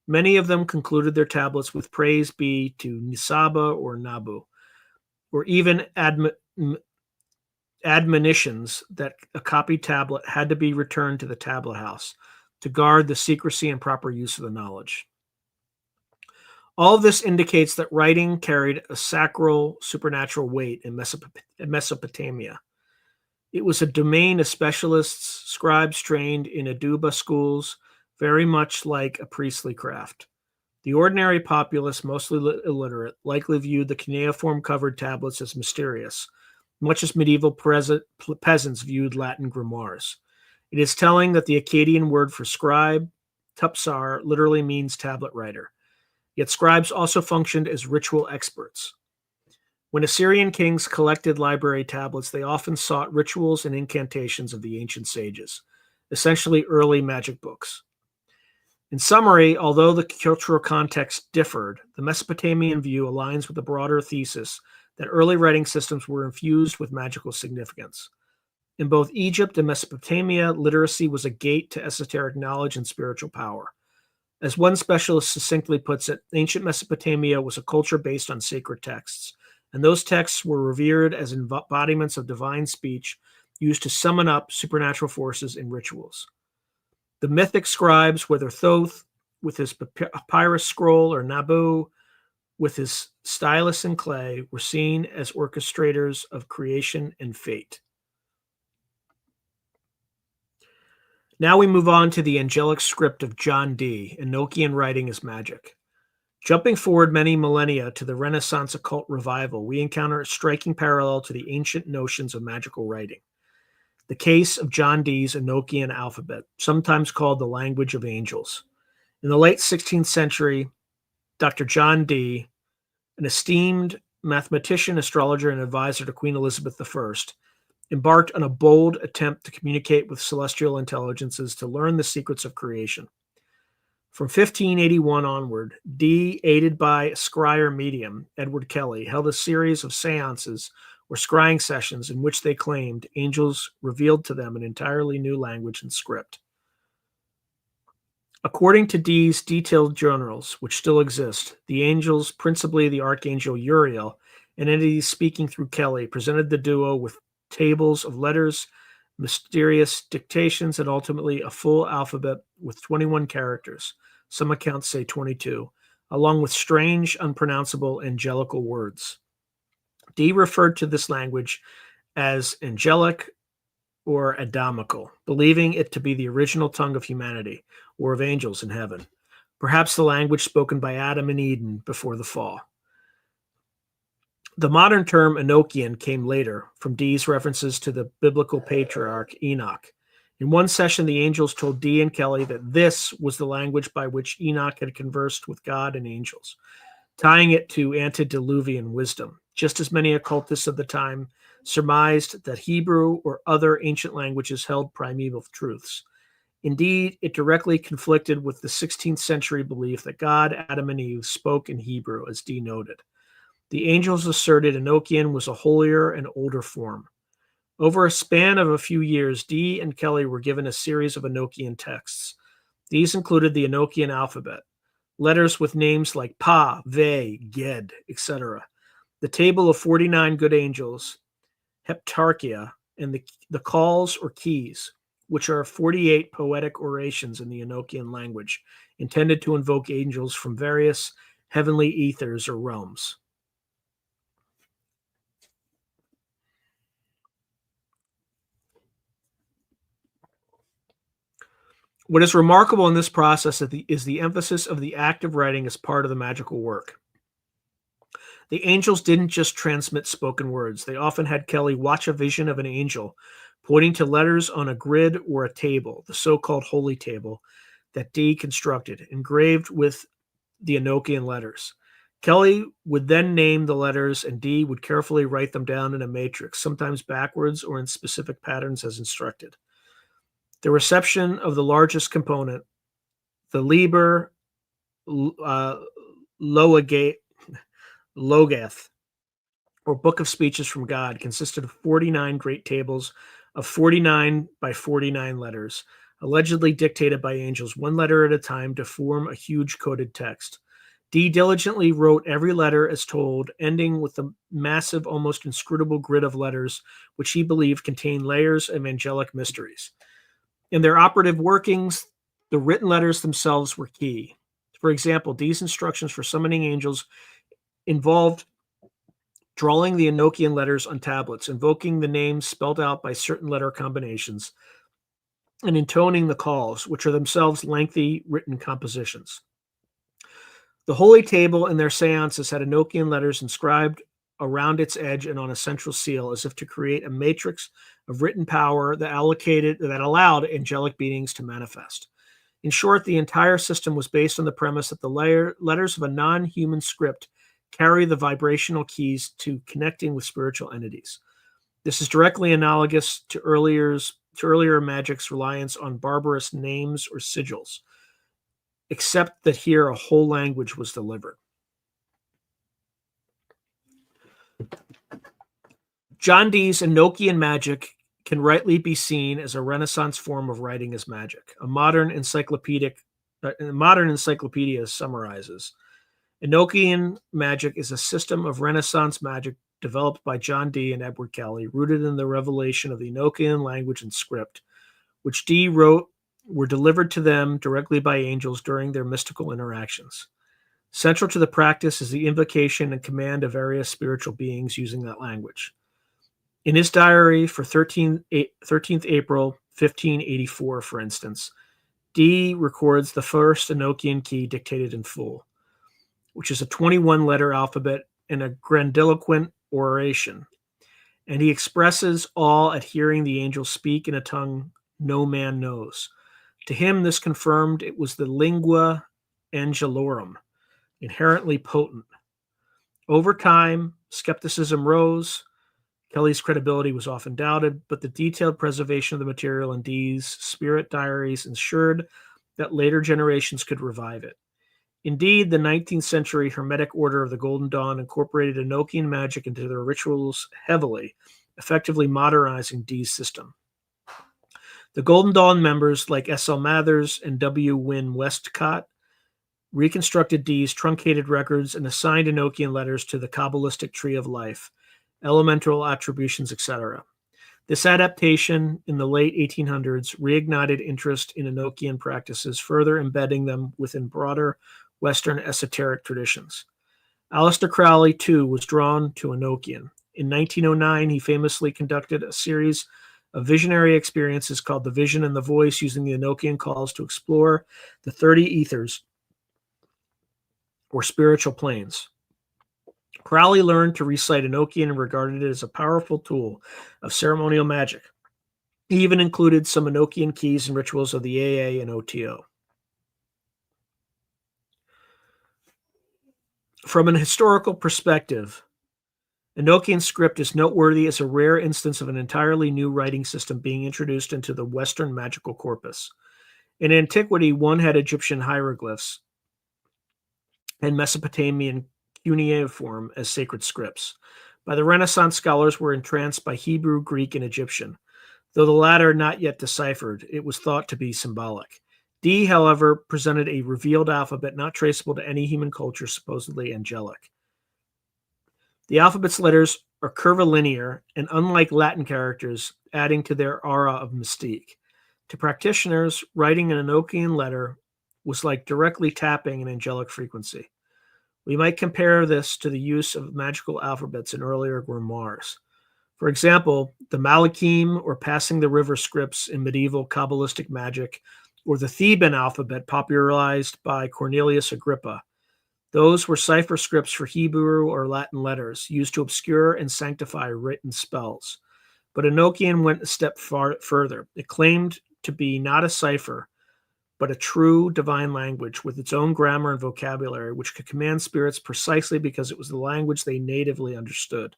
Many of them concluded their tablets with praise be to Nisaba or Nabu, or even admonitions that a copied tablet had to be returned to the tablet house to guard the secrecy and proper use of the knowledge. All of this indicates that writing carried a sacral, supernatural weight in Mesopotamia. It was a domain of specialists, scribes trained in Aduba schools, very much like a priestly craft. The ordinary populace, mostly illiterate, likely viewed the cuneiform-covered tablets as mysterious, much as medieval peasants viewed Latin grimoires. It is telling that the Akkadian word for scribe, tupsar, literally means tablet writer. Yet scribes also functioned as ritual experts. When Assyrian kings collected library tablets, they often sought rituals and incantations of the ancient sages, essentially early magic books. In summary, although the cultural context differed, the Mesopotamian view aligns with the broader thesis that early writing systems were infused with magical significance. In both Egypt and Mesopotamia, literacy was a gate to esoteric knowledge and spiritual power. As one specialist succinctly puts it, ancient Mesopotamia was a culture based on sacred texts, and those texts were revered as embodiments of divine speech used to summon up supernatural forces in rituals. The mythic scribes, whether Thoth with his papyrus scroll or Nabu with his stylus and clay, were seen as orchestrators of creation and fate. Now we move on to the angelic script of John Dee, Enochian writing as magic. Jumping forward many millennia to the Renaissance occult revival, we encounter a striking parallel to the ancient notions of magical writing. The case of John Dee's Enochian alphabet, sometimes called the language of angels. In the late 16th century, Dr. John Dee, an esteemed mathematician, astrologer, and advisor to Queen Elizabeth I, embarked on a bold attempt to communicate with celestial intelligences to learn the secrets of creation. From 1581 onward, Dee, aided by a scryer medium, Edward Kelly, held a series of seances or scrying sessions in which they claimed angels revealed to them an entirely new language and script. According to Dee's detailed journals, which still exist, the angels, principally the archangel Uriel, and entities speaking through Kelly, presented the duo with tables of letters, mysterious dictations, and ultimately a full alphabet with 21 characters. Some accounts say 22, along with strange, unpronounceable angelical words. Dee referred to this language as angelic or Adamical, believing it to be the original tongue of humanity or of angels in heaven, perhaps the language spoken by Adam and Eden before the fall. The modern term Enochian came later from Dee's references to the biblical patriarch Enoch. In one session, the angels told Dee and Kelly that this was the language by which Enoch had conversed with God and angels, tying it to antediluvian wisdom. Just as many occultists of the time surmised that Hebrew or other ancient languages held primeval truths. Indeed, it directly conflicted with the 16th century belief that God, Adam, and Eve spoke in Hebrew, as Dee noted. The angels asserted Enochian was a holier and older form. Over a span of a few years, Dee and Kelly were given a series of Enochian texts. These included the Enochian alphabet, letters with names like Pa, Ve, Ged, etc., the table of 49 good angels, Heptarchia, and the calls or keys, which are 48 poetic orations in the Enochian language, intended to invoke angels from various heavenly ethers or realms. What is remarkable in this process is the emphasis of the act of writing as part of the magical work. The angels didn't just transmit spoken words. They often had Kelly watch a vision of an angel pointing to letters on a grid or a table, the so-called holy table, that Dee constructed, engraved with the Enochian letters. Kelly would then name the letters, and Dee would carefully write them down in a matrix, sometimes backwards or in specific patterns as instructed. The reception of the largest component, the Liber Logath, or Book of Speeches from God, consisted of 49 great tables of 49 by 49 letters, allegedly dictated by angels, one letter at a time, to form a huge coded text. Dee diligently wrote every letter as told, ending with a massive, almost inscrutable grid of letters, which he believed contained layers of angelic mysteries. In their operative workings, the written letters themselves were key. For example, Dee's instructions for summoning angels involved drawing the Enochian letters on tablets, invoking the names spelled out by certain letter combinations, and intoning the calls, which are themselves lengthy written compositions. The Holy Table in their seances had Enochian letters inscribed around its edge and on a central seal, as if to create a matrix of written power that allowed angelic beings to manifest. In short, the entire system was based on the premise that the letters of a non-human script carry the vibrational keys to connecting with spiritual entities. This is directly analogous to earlier magic's reliance on barbarous names or sigils, except that here a whole language was delivered. John Dee's Enochian magic can rightly be seen as a Renaissance form of writing as magic. A modern encyclopedia summarizes. Enochian magic is a system of Renaissance magic developed by John Dee and Edward Kelly, rooted in the revelation of the Enochian language and script, which Dee wrote were delivered to them directly by angels during their mystical interactions. Central to the practice is the invocation and command of various spiritual beings using that language. In his diary for 13th April 1584, for instance, Dee records the first Enochian key dictated in full, which is a 21-letter alphabet and a grandiloquent oration, and he expresses awe at hearing the angels speak in a tongue no man knows. To him, this confirmed it was the lingua angelorum, inherently potent. Over time, skepticism rose. Kelly's credibility was often doubted, but the detailed preservation of the material in Dee's spirit diaries ensured that later generations could revive it. Indeed, the 19th century Hermetic Order of the Golden Dawn incorporated Enochian magic into their rituals heavily, effectively modernizing Dee's system. The Golden Dawn members, like S.L. Mathers and W. Wynne Westcott, reconstructed Dee's truncated records and assigned Enochian letters to the Kabbalistic tree of life, elemental attributions, etc. This adaptation in the late 1800s reignited interest in Enochian practices, further embedding them within broader Western esoteric traditions. Aleister Crowley, too, was drawn to Enochian. In 1909, he famously conducted a series of visionary experiences called The Vision and the Voice, using the Enochian calls to explore the 30 ethers, or spiritual planes. Crowley learned to recite Enochian and regarded it as a powerful tool of ceremonial magic. He even included some Enochian keys and rituals of the AA and OTO. From an historical perspective, Enochian script is noteworthy as a rare instance of an entirely new writing system being introduced into the Western magical corpus. In antiquity, one had Egyptian hieroglyphs and Mesopotamian cuneiform as sacred scripts. By the Renaissance, scholars were entranced by Hebrew, Greek, and Egyptian. Though the latter not yet deciphered, it was thought to be symbolic. Dee, however, presented a revealed alphabet not traceable to any human culture, supposedly angelic. The alphabet's letters are curvilinear and, unlike Latin characters, adding to their aura of mystique. To practitioners, writing an Enochian letter was like directly tapping an angelic frequency. We might compare this to the use of magical alphabets in earlier grimoires. For example, the Malachim or Passing the River scripts in medieval Kabbalistic magic, or the Theban alphabet popularized by Cornelius Agrippa. Those were cipher scripts for Hebrew or Latin letters, used to obscure and sanctify written spells. But Enochian went a step further. It claimed to be not a cipher, but a true divine language with its own grammar and vocabulary, which could command spirits precisely because it was the language they natively understood.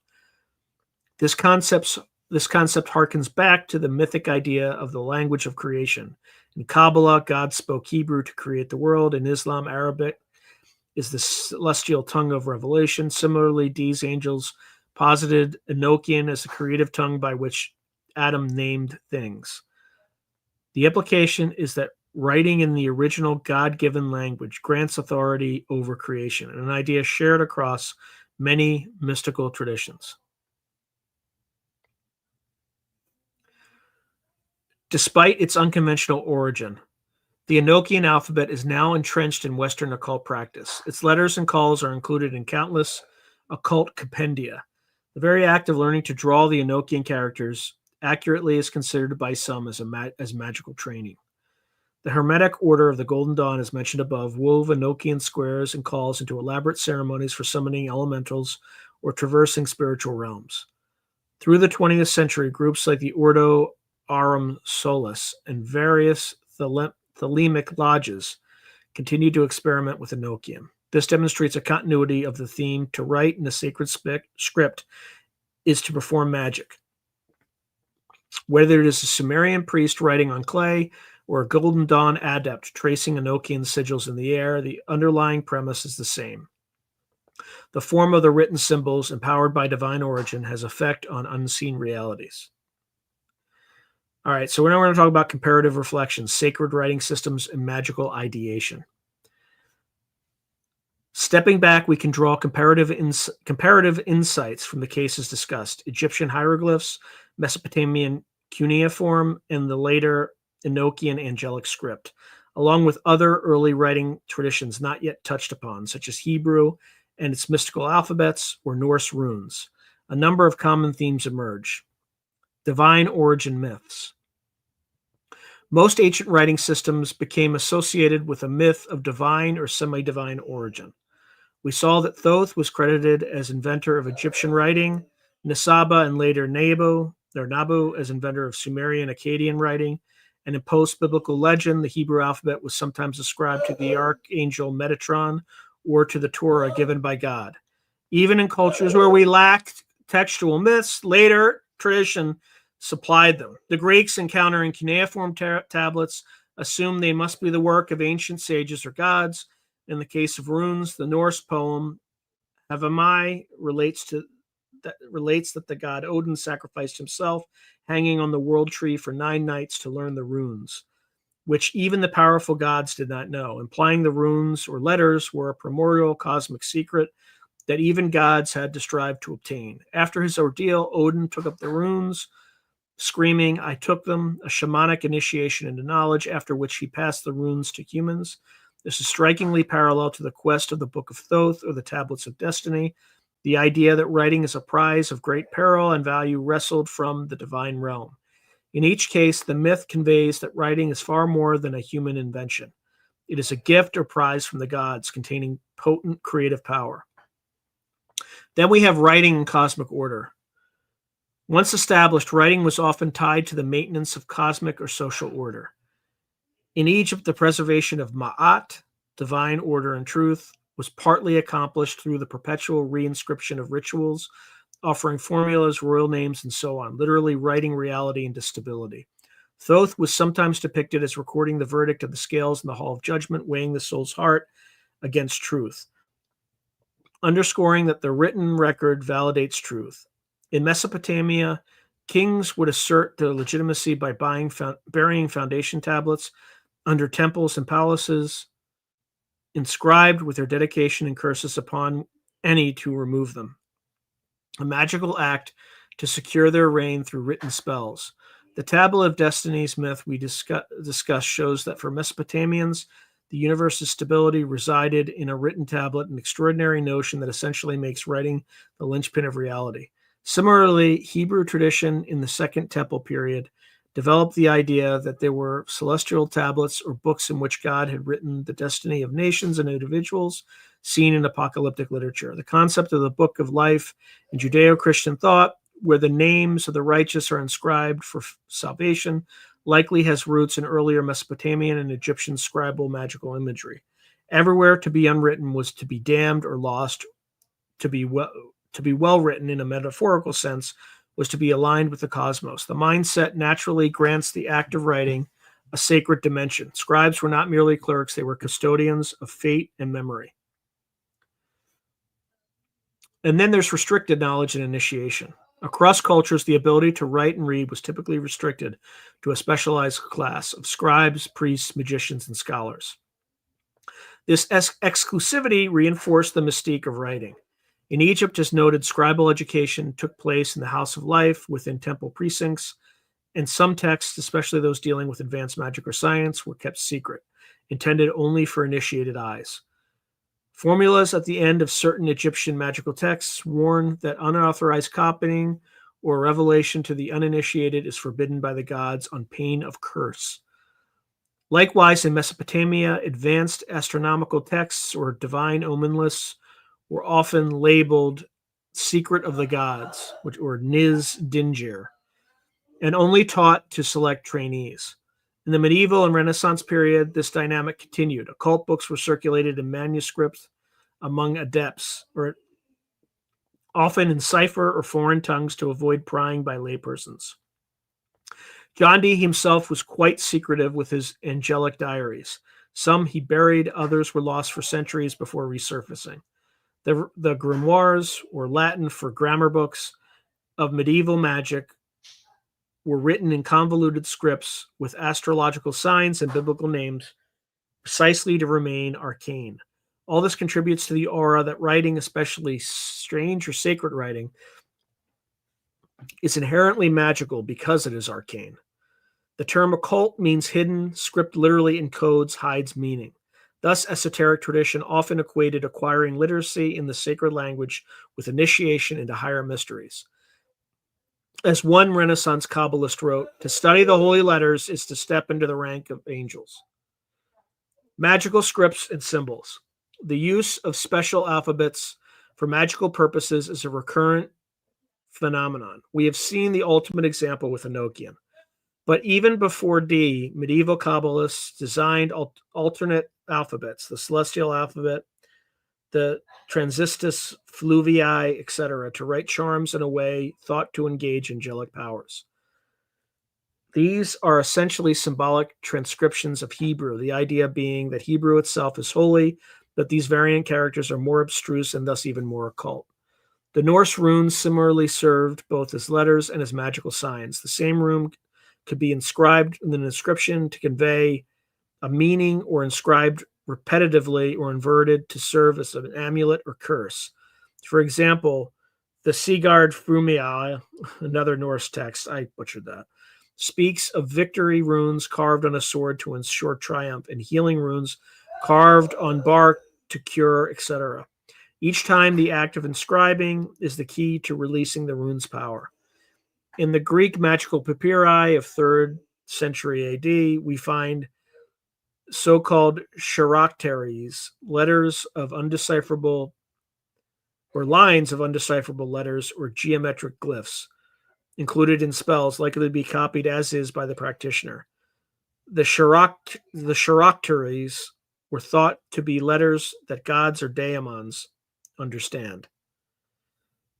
This concept harkens back to the mythic idea of the language of creation. In Kabbalah, God spoke Hebrew to create the world. In Islam, Arabic is the celestial tongue of revelation. Similarly, Dee's angels posited Enochian as the creative tongue by which Adam named things. The implication is that writing in the original God-given language grants authority over creation, an idea shared across many mystical traditions. Despite its unconventional origin, the Enochian alphabet is now entrenched in Western occult practice. Its letters and calls are included in countless occult compendia. The very act of learning to draw the Enochian characters accurately is considered by some as magical training. The Hermetic Order of the Golden Dawn, as mentioned above, wove Enochian squares and calls into elaborate ceremonies for summoning elementals or traversing spiritual realms. Through the 20th century, groups like the Ordo Aurum Solis and various Thelemic lodges continued to experiment with Enochian. This demonstrates a continuity of the theme. To write in a sacred script is to perform magic. Whether it is a Sumerian priest writing on clay or a Golden Dawn adept tracing Enochian sigils in the air, the underlying premise is the same. The form of the written symbols, empowered by divine origin, has effect on unseen realities. All right, so now we're going to talk about comparative reflections, sacred writing systems, and magical ideation. Stepping back, we can draw comparative insights from the cases discussed: Egyptian hieroglyphs, Mesopotamian cuneiform, and the later Enochian angelic script, along with other early writing traditions not yet touched upon, such as Hebrew and its mystical alphabets or Norse runes. A number of common themes emerge. Divine origin myths. Most ancient writing systems became associated with a myth of divine or semi-divine origin. We saw that Thoth was credited as inventor of Egyptian writing, Nisaba and later Nabu as inventor of Sumerian Akkadian writing, and in post-biblical legend, the Hebrew alphabet was sometimes ascribed to the archangel Metatron or to the Torah given by God. Even in cultures where we lacked textual myths, later tradition supplied them. The Greeks, encountering cuneiform tablets, assumed they must be the work of ancient sages or gods. In the case of runes, the Norse poem Havamai relates that the god Odin sacrificed himself, hanging on the world tree for 9 nights to learn the runes, which even the powerful gods did not know, implying the runes or letters were a primordial cosmic secret that even gods had to strive to obtain. After his ordeal, Odin took up the runes, screaming, "I took them," a shamanic initiation into knowledge, after which he passed the runes to humans. This is strikingly parallel to the quest of the Book of Thoth or the Tablets of Destiny, the idea that writing is a prize of great peril and value wrestled from the divine realm. In each case, the myth conveys that writing is far more than a human invention. It is a gift or prize from the gods containing potent creative power. Then we have writing in cosmic order. Once established, writing was often tied to the maintenance of cosmic or social order. In Egypt, the preservation of Ma'at, divine order and truth, was partly accomplished through the perpetual reinscription of rituals, offering formulas, royal names, and so on, literally writing reality into stability. Thoth was sometimes depicted as recording the verdict of the scales in the Hall of Judgment, weighing the soul's heart against truth, underscoring that the written record validates truth. In Mesopotamia, kings would assert their legitimacy by burying foundation tablets under temples and palaces, inscribed with their dedication and curses upon any to remove them. A magical act to secure their reign through written spells. The Tablet of Destinies myth we discussed shows that for Mesopotamians, the universe's stability resided in a written tablet, an extraordinary notion that essentially makes writing the linchpin of reality. Similarly, Hebrew tradition in the Second Temple period developed the idea that there were celestial tablets or books in which God had written the destiny of nations and individuals seen in apocalyptic literature. The concept of the Book of Life in Judeo-Christian thought, where the names of the righteous are inscribed for salvation, likely has roots in earlier Mesopotamian and Egyptian scribal magical imagery. Everywhere to be unwritten was to be damned or lost. To be well written in a metaphorical sense was to be aligned with the cosmos. The mindset naturally grants the act of writing a sacred dimension. Scribes were not merely clerks, they were custodians of fate and memory. And then there's restricted knowledge and initiation. Across cultures, the ability to write and read was typically restricted to a specialized class of scribes, priests, magicians, and scholars. This exclusivity reinforced the mystique of writing. In Egypt, as noted, scribal education took place in the House of Life within temple precincts, and some texts, especially those dealing with advanced magic or science, were kept secret, intended only for initiated eyes. Formulas at the end of certain Egyptian magical texts warn that unauthorized copying or revelation to the uninitiated is forbidden by the gods on pain of curse. Likewise, in Mesopotamia, advanced astronomical texts or divine omen lists were often labeled Secret of the Gods, or Niz Dingir, and only taught to select trainees. In the medieval and Renaissance period, this dynamic continued. Occult books were circulated in manuscripts among adepts, or often in cipher or foreign tongues to avoid prying by laypersons. John Dee himself was quite secretive with his angelic diaries. Some he buried, others were lost for centuries before resurfacing. The grimoires, or Latin for grammar books, of medieval magic were written in convoluted scripts with astrological signs and biblical names precisely to remain arcane. All this contributes to the aura that writing, especially strange or sacred writing, is inherently magical because it is arcane. The term occult means hidden. Script literally encodes, hides meaning. Thus, esoteric tradition often equated acquiring literacy in the sacred language with initiation into higher mysteries. As one Renaissance Kabbalist wrote, to study the holy letters is to step into the rank of angels. Magical scripts and symbols. The use of special alphabets for magical purposes is a recurrent phenomenon. We have seen the ultimate example with Enochian. But even before D, medieval Kabbalists designed alternate alphabets, the celestial alphabet, the Transistus Fluvii, etc., to write charms in a way thought to engage angelic powers. These are essentially symbolic transcriptions of Hebrew, the idea being that Hebrew itself is holy, but these variant characters are more abstruse and thus even more occult. The Norse runes similarly served both as letters and as magical signs. The same rune could be inscribed in an inscription to convey a meaning, or inscribed repetitively or inverted to serve as an amulet or curse. For example, the Sigurd Frumia, another Norse text, I butchered that, speaks of victory runes carved on a sword to ensure triumph, and healing runes carved on bark to cure, etc. Each time the act of inscribing is the key to releasing the rune's power. In the Greek magical papyri of 3rd century AD, we find so-called characteres, letters of undecipherable, or lines of undecipherable letters or geometric glyphs included in spells, likely to be copied as is by the practitioner. The characteres were thought to be letters that gods or daemons understand,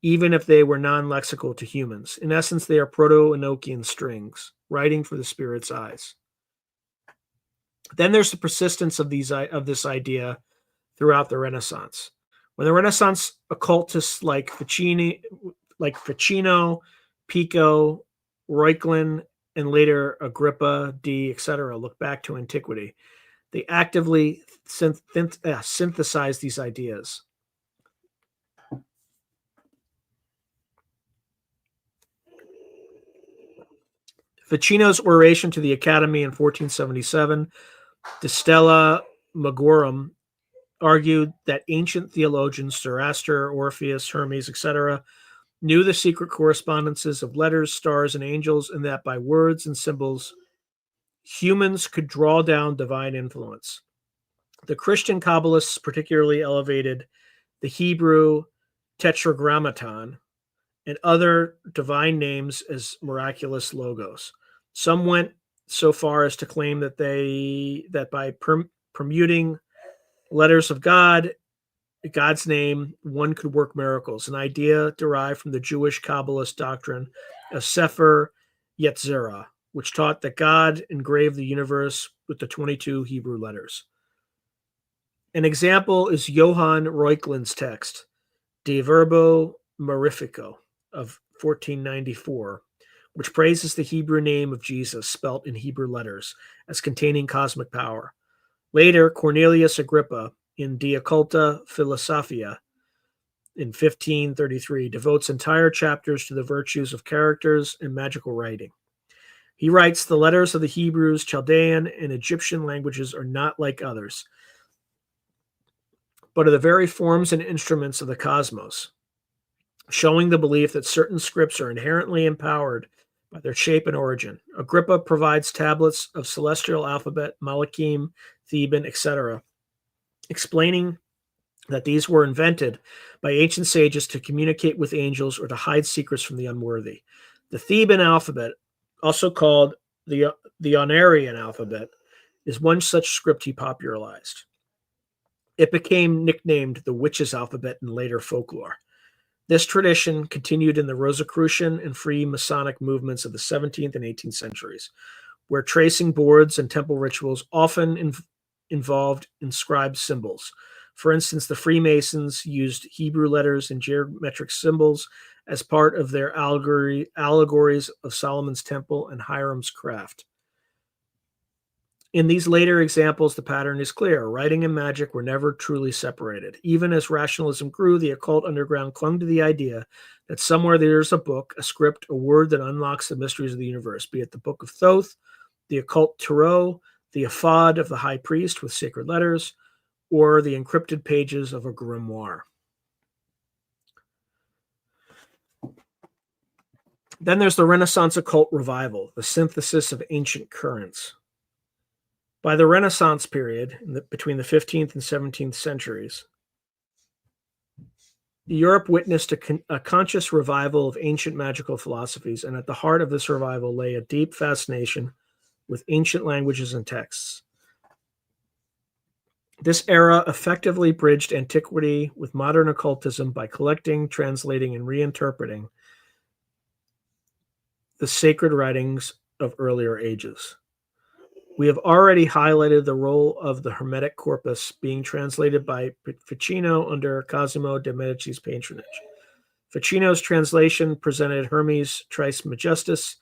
even if they were non-lexical to humans. In essence, they are proto-Enochian strings, writing for the spirit's eyes. Then there's the persistence of this idea throughout the Renaissance. When the Renaissance occultists like Ficino, Pico, Reuchlin, and later Agrippa, D, etc., look back to antiquity, they actively synthesize these ideas. Ficino's oration to the Academy in 1477, De Stella Magorum, argued that ancient theologians, Zoroaster, Orpheus, Hermes, etc., knew the secret correspondences of letters, stars, and angels, and that by words and symbols, humans could draw down divine influence. The Christian Kabbalists particularly elevated the Hebrew Tetragrammaton and other divine names as miraculous logos. Some went so far as to claim that by permuting letters of God's name, one could work miracles, an idea derived from the Jewish Kabbalist doctrine of Sefer Yetzirah, which taught that God engraved the universe with the 22 Hebrew letters. An example is Johann Reuchlin's text, De Verbo Mirifico, of 1494, which praises the Hebrew name of Jesus spelt in Hebrew letters as containing cosmic power. Later, Cornelius Agrippa, in De Occulta Philosophia, in 1533, devotes entire chapters to the virtues of characters and magical writing. He writes, the letters of the Hebrews, Chaldean, and Egyptian languages are not like others, but are the very forms and instruments of the cosmos, showing the belief that certain scripts are inherently empowered by their shape and origin. Agrippa provides tablets of celestial alphabet, Malachim, Theban, etc., explaining that these were invented by ancient sages to communicate with angels or to hide secrets from the unworthy. The Theban alphabet, also called the Onarian alphabet, is one such script he popularized. It became nicknamed the witches' alphabet in later folklore. This tradition continued in the Rosicrucian and free Masonic movements of the 17th and 18th centuries, where tracing boards and temple rituals often involved inscribed symbols. For instance, the Freemasons used Hebrew letters and geometric symbols as part of their allegories of Solomon's temple and Hiram's craft. In these later examples, the pattern is clear. Writing and magic were never truly separated. Even as rationalism grew, the occult underground clung to the idea that somewhere there's a book, a script, a word that unlocks the mysteries of the universe, be it the Book of Thoth, the occult tarot, the ephod of the high priest with sacred letters, or the encrypted pages of a grimoire. Then there's the Renaissance occult revival, the synthesis of ancient currents. By the Renaissance period, between the 15th and 17th centuries, Europe witnessed a conscious revival of ancient magical philosophies, and at the heart of this revival lay a deep fascination with ancient languages and texts. This era effectively bridged antiquity with modern occultism by collecting, translating, and reinterpreting the sacred writings of earlier ages. We have already highlighted the role of the Hermetic corpus being translated by Ficino under Cosimo de' Medici's patronage. Ficino's translation presented Hermes Trismegistus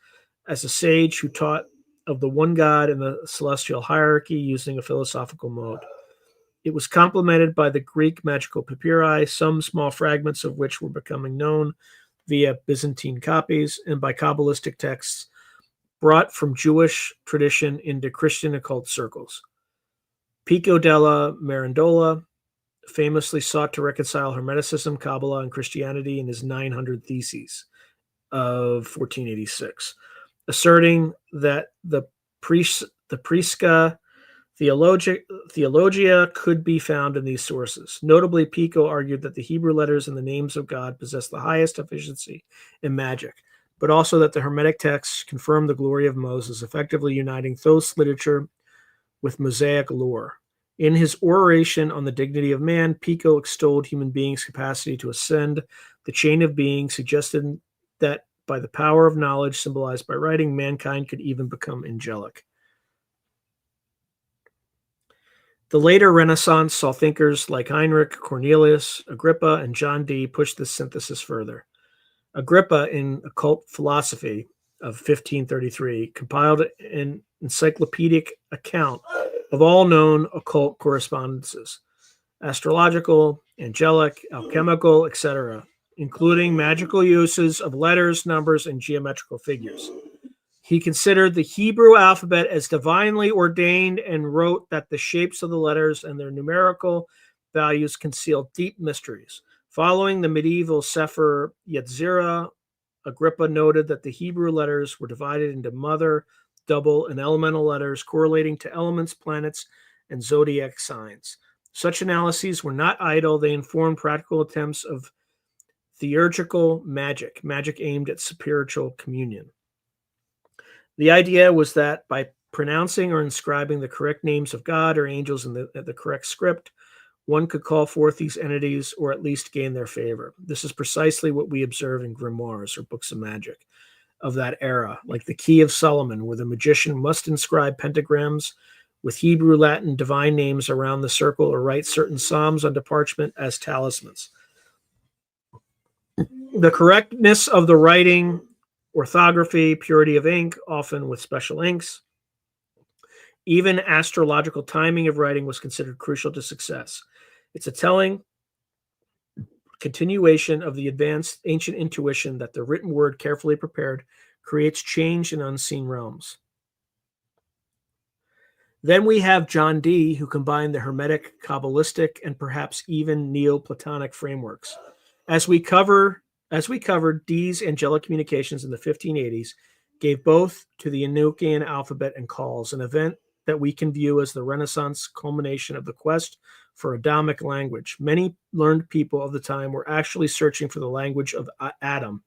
as a sage who taught of the one God in the celestial hierarchy using a philosophical mode. It was complemented by the Greek magical papyri, some small fragments of which were becoming known via Byzantine copies, and by Kabbalistic texts brought from Jewish tradition into Christian occult circles. Pico della Mirandola famously sought to reconcile Hermeticism, Kabbalah, and Christianity in his 900 Theses of 1486, asserting that the Prisca Theologia could be found in these sources. Notably, Pico argued that the Hebrew letters and the names of God possess the highest efficiency in magic, but also that the Hermetic texts confirm the glory of Moses, effectively uniting Thoth's literature with Mosaic lore. In his oration on the dignity of man, Pico extolled human beings' capacity to ascend the chain of being, suggesting that by the power of knowledge symbolized by writing, mankind could even become angelic. The later Renaissance saw thinkers like Heinrich Cornelius, Agrippa, and John Dee push this synthesis further. Agrippa, in Occult Philosophy of 1533, compiled an encyclopedic account of all known occult correspondences, astrological, angelic, alchemical, etc., including magical uses of letters, numbers, and geometrical figures. He considered the Hebrew alphabet as divinely ordained and wrote that the shapes of the letters and their numerical values conceal deep mysteries. Following the medieval Sefer Yetzirah, Agrippa noted that the Hebrew letters were divided into mother, double, and elemental letters correlating to elements, planets, and zodiac signs. Such analyses were not idle. They informed practical attempts of theurgical magic aimed at spiritual communion. The idea was that by pronouncing or inscribing the correct names of God or angels in the correct script, one could call forth these entities or at least gain their favor. This is precisely what we observe in grimoires or books of magic of that era, like the Key of Solomon, where the magician must inscribe pentagrams with Hebrew, Latin, divine names around the circle or write certain psalms onto parchment as talismans. The correctness of the writing, orthography, purity of ink, often with special inks, even astrological timing of writing was considered crucial to success. It's a telling continuation of the advanced ancient intuition that the written word, carefully prepared, creates change in unseen realms. Then we have John Dee, who combined the Hermetic, Kabbalistic, and perhaps even Neoplatonic frameworks. As we covered, Dee's angelic communications in the 1580s gave both to the Enochian alphabet and calls, an event that we can view as the Renaissance culmination of the quest for Adamic language. Many learned people of the time were actually searching for the language of Adam,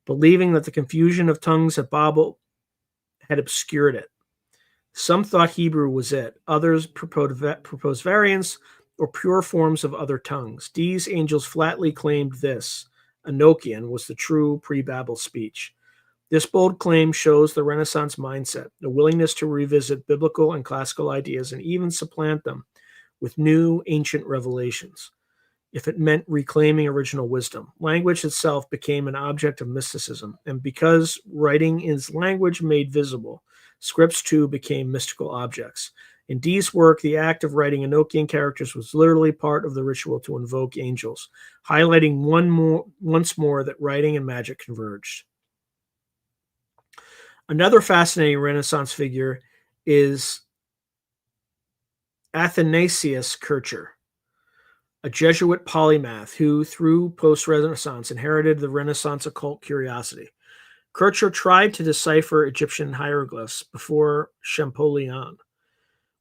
believing that the confusion of tongues at Babel had obscured it. Some thought Hebrew was it. Others proposed variants or pure forms of other tongues. Dee's angels flatly claimed this, Enochian, was the true pre-Babel speech. This bold claim shows the Renaissance mindset, the willingness to revisit biblical and classical ideas and even supplant them with new ancient revelations, if it meant reclaiming original wisdom. Language itself became an object of mysticism, and because writing is language made visible, scripts too became mystical objects. In Dee's work, the act of writing Enochian characters was literally part of the ritual to invoke angels, highlighting once more that writing and magic converged. Another fascinating Renaissance figure is Athanasius Kircher, a Jesuit polymath who, through post-Renaissance, inherited the Renaissance occult curiosity. Kircher tried to decipher Egyptian hieroglyphs before Champollion,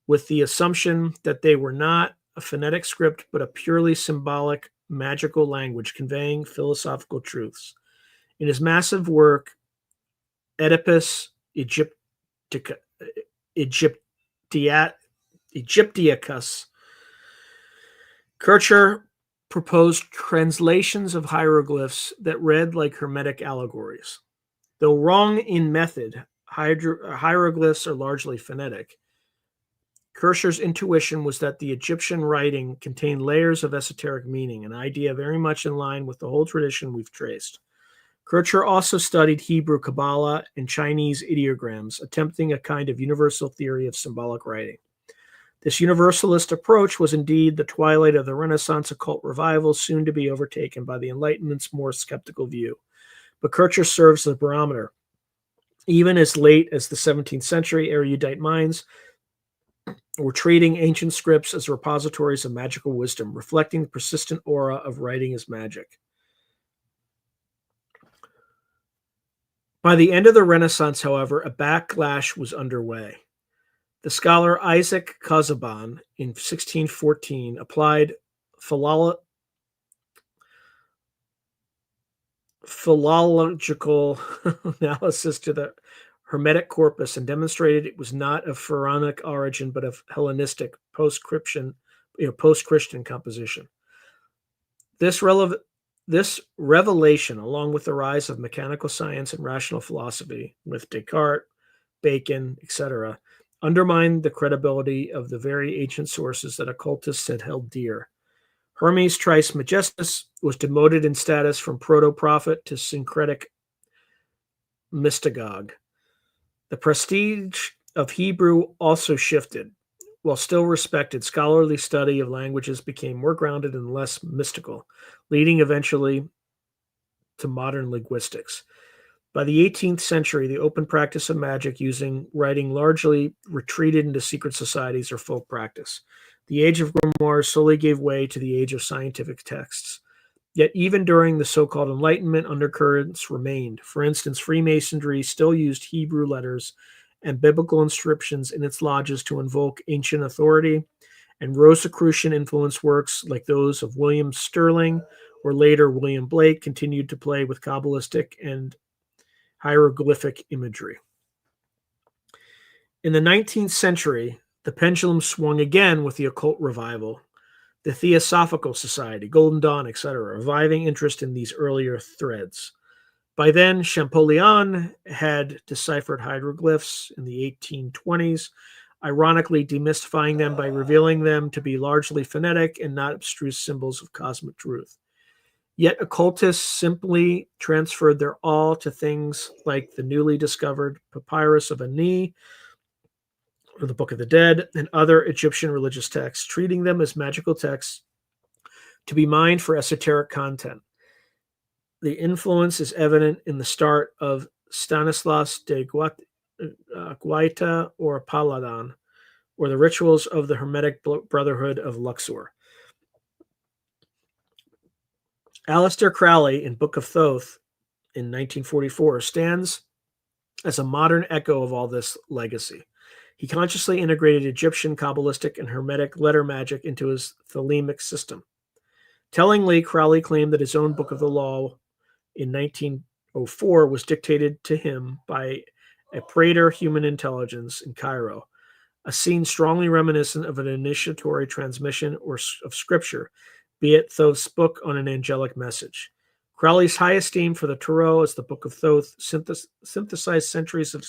with the assumption that they were not a phonetic script but a purely symbolic, magical language conveying philosophical truths. In his massive work, Oedipus Egyptiacus, Kircher proposed translations of hieroglyphs that read like Hermetic allegories. Though wrong in method, hieroglyphs are largely phonetic. Kircher's intuition was that the Egyptian writing contained layers of esoteric meaning, an idea very much in line with the whole tradition we've traced. Kircher also studied Hebrew Kabbalah and Chinese ideograms, attempting a kind of universal theory of symbolic writing. This universalist approach was indeed the twilight of the Renaissance occult revival, soon to be overtaken by the Enlightenment's more skeptical view. But Kircher serves as a barometer. Even as late as the 17th century, erudite minds were treating ancient scripts as repositories of magical wisdom, reflecting the persistent aura of writing as magic. By the end of the Renaissance, however, a backlash was underway. The scholar Isaac Casaubon in 1614 applied philological analysis to the Hermetic corpus and demonstrated it was not of pharaonic origin but of Hellenistic post-Christian composition. This revelation, along with the rise of mechanical science and rational philosophy, with Descartes, Bacon, etc., undermined the credibility of the very ancient sources that occultists had held dear. Hermes Trismegistus was demoted in status from proto-prophet to syncretic mystagogue. The prestige of Hebrew also shifted. While still respected, scholarly study of languages became more grounded and less mystical, leading eventually to modern linguistics. By the 18th century, the open practice of magic using writing largely retreated into secret societies or folk practice. The age of grimoires slowly gave way to the age of scientific texts. Yet even during the so-called Enlightenment, undercurrents remained. For instance, Freemasonry still used Hebrew letters and biblical inscriptions in its lodges to invoke ancient authority, and Rosicrucian-influenced works like those of William Sterling or later William Blake continued to play with Kabbalistic and hieroglyphic imagery. In the 19th century, the pendulum swung again with the occult revival, the Theosophical Society, Golden Dawn, etc., reviving interest in these earlier threads. By then, Champollion had deciphered hieroglyphs in the 1820s, ironically demystifying them by revealing them to be largely phonetic and not abstruse symbols of cosmic truth. Yet occultists simply transferred their awe to things like the newly discovered Papyrus of Ani, or the Book of the Dead, and other Egyptian religious texts, treating them as magical texts to be mined for esoteric content. The influence is evident in the start of Stanislas de Guaita or Paladin, or the rituals of the Hermetic Brotherhood of Luxor. Aleister Crowley in Book of Thoth in 1944 stands as a modern echo of all this legacy. He consciously integrated Egyptian, Kabbalistic, and Hermetic letter magic into his thelemic system. Tellingly, Crowley claimed that his own Book of the Law in 1904 was dictated to him by a praetor human intelligence in Cairo, a scene strongly reminiscent of an initiatory transmission of scripture, be it Thoth's book on an angelic message. Crowley's high esteem for the Tarot as the Book of Thoth synthesized centuries of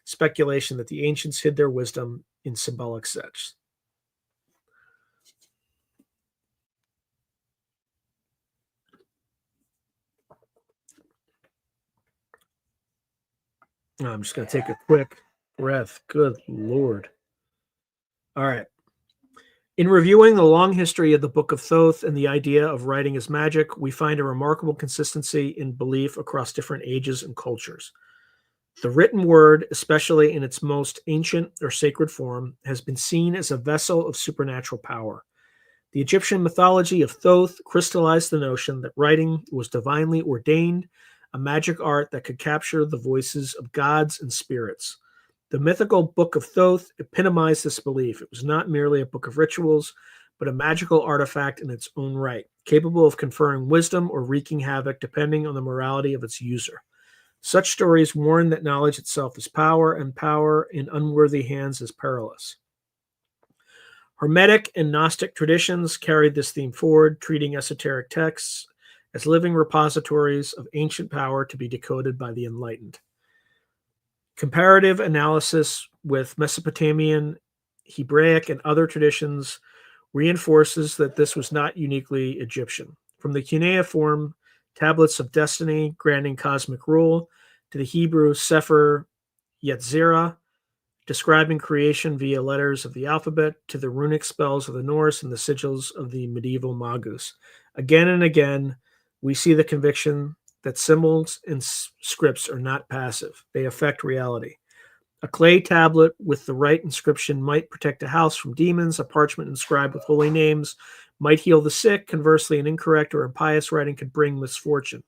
speculation that the ancients hid their wisdom in symbolic sets. I'm just going to take a quick breath. Good Lord. All right. In reviewing the long history of the Book of Thoth and the idea of writing as magic, we find a remarkable consistency in belief across different ages and cultures. The written word, especially in its most ancient or sacred form, has been seen as a vessel of supernatural power. The Egyptian mythology of Thoth crystallized the notion that writing was divinely ordained, a magic art that could capture the voices of gods and spirits. The mythical Book of Thoth epitomized this belief. It was not merely a book of rituals, but a magical artifact in its own right, capable of conferring wisdom or wreaking havoc depending on the morality of its user. Such stories warn that knowledge itself is power, and power in unworthy hands is perilous. Hermetic and Gnostic traditions carried this theme forward, treating esoteric texts as living repositories of ancient power to be decoded by the enlightened. Comparative analysis with Mesopotamian, Hebraic, and other traditions reinforces that this was not uniquely Egyptian. From the cuneiform tablets of destiny granting cosmic rule to the Hebrew Sefer Yetzirah describing creation via letters of the alphabet to the runic spells of the Norse and the sigils of the medieval Magus. Again and again, we see the conviction that symbols and scripts are not passive. They affect reality. A clay tablet with the right inscription might protect a house from demons. A parchment inscribed with holy names might heal the sick. Conversely, an incorrect or impious writing could bring misfortune.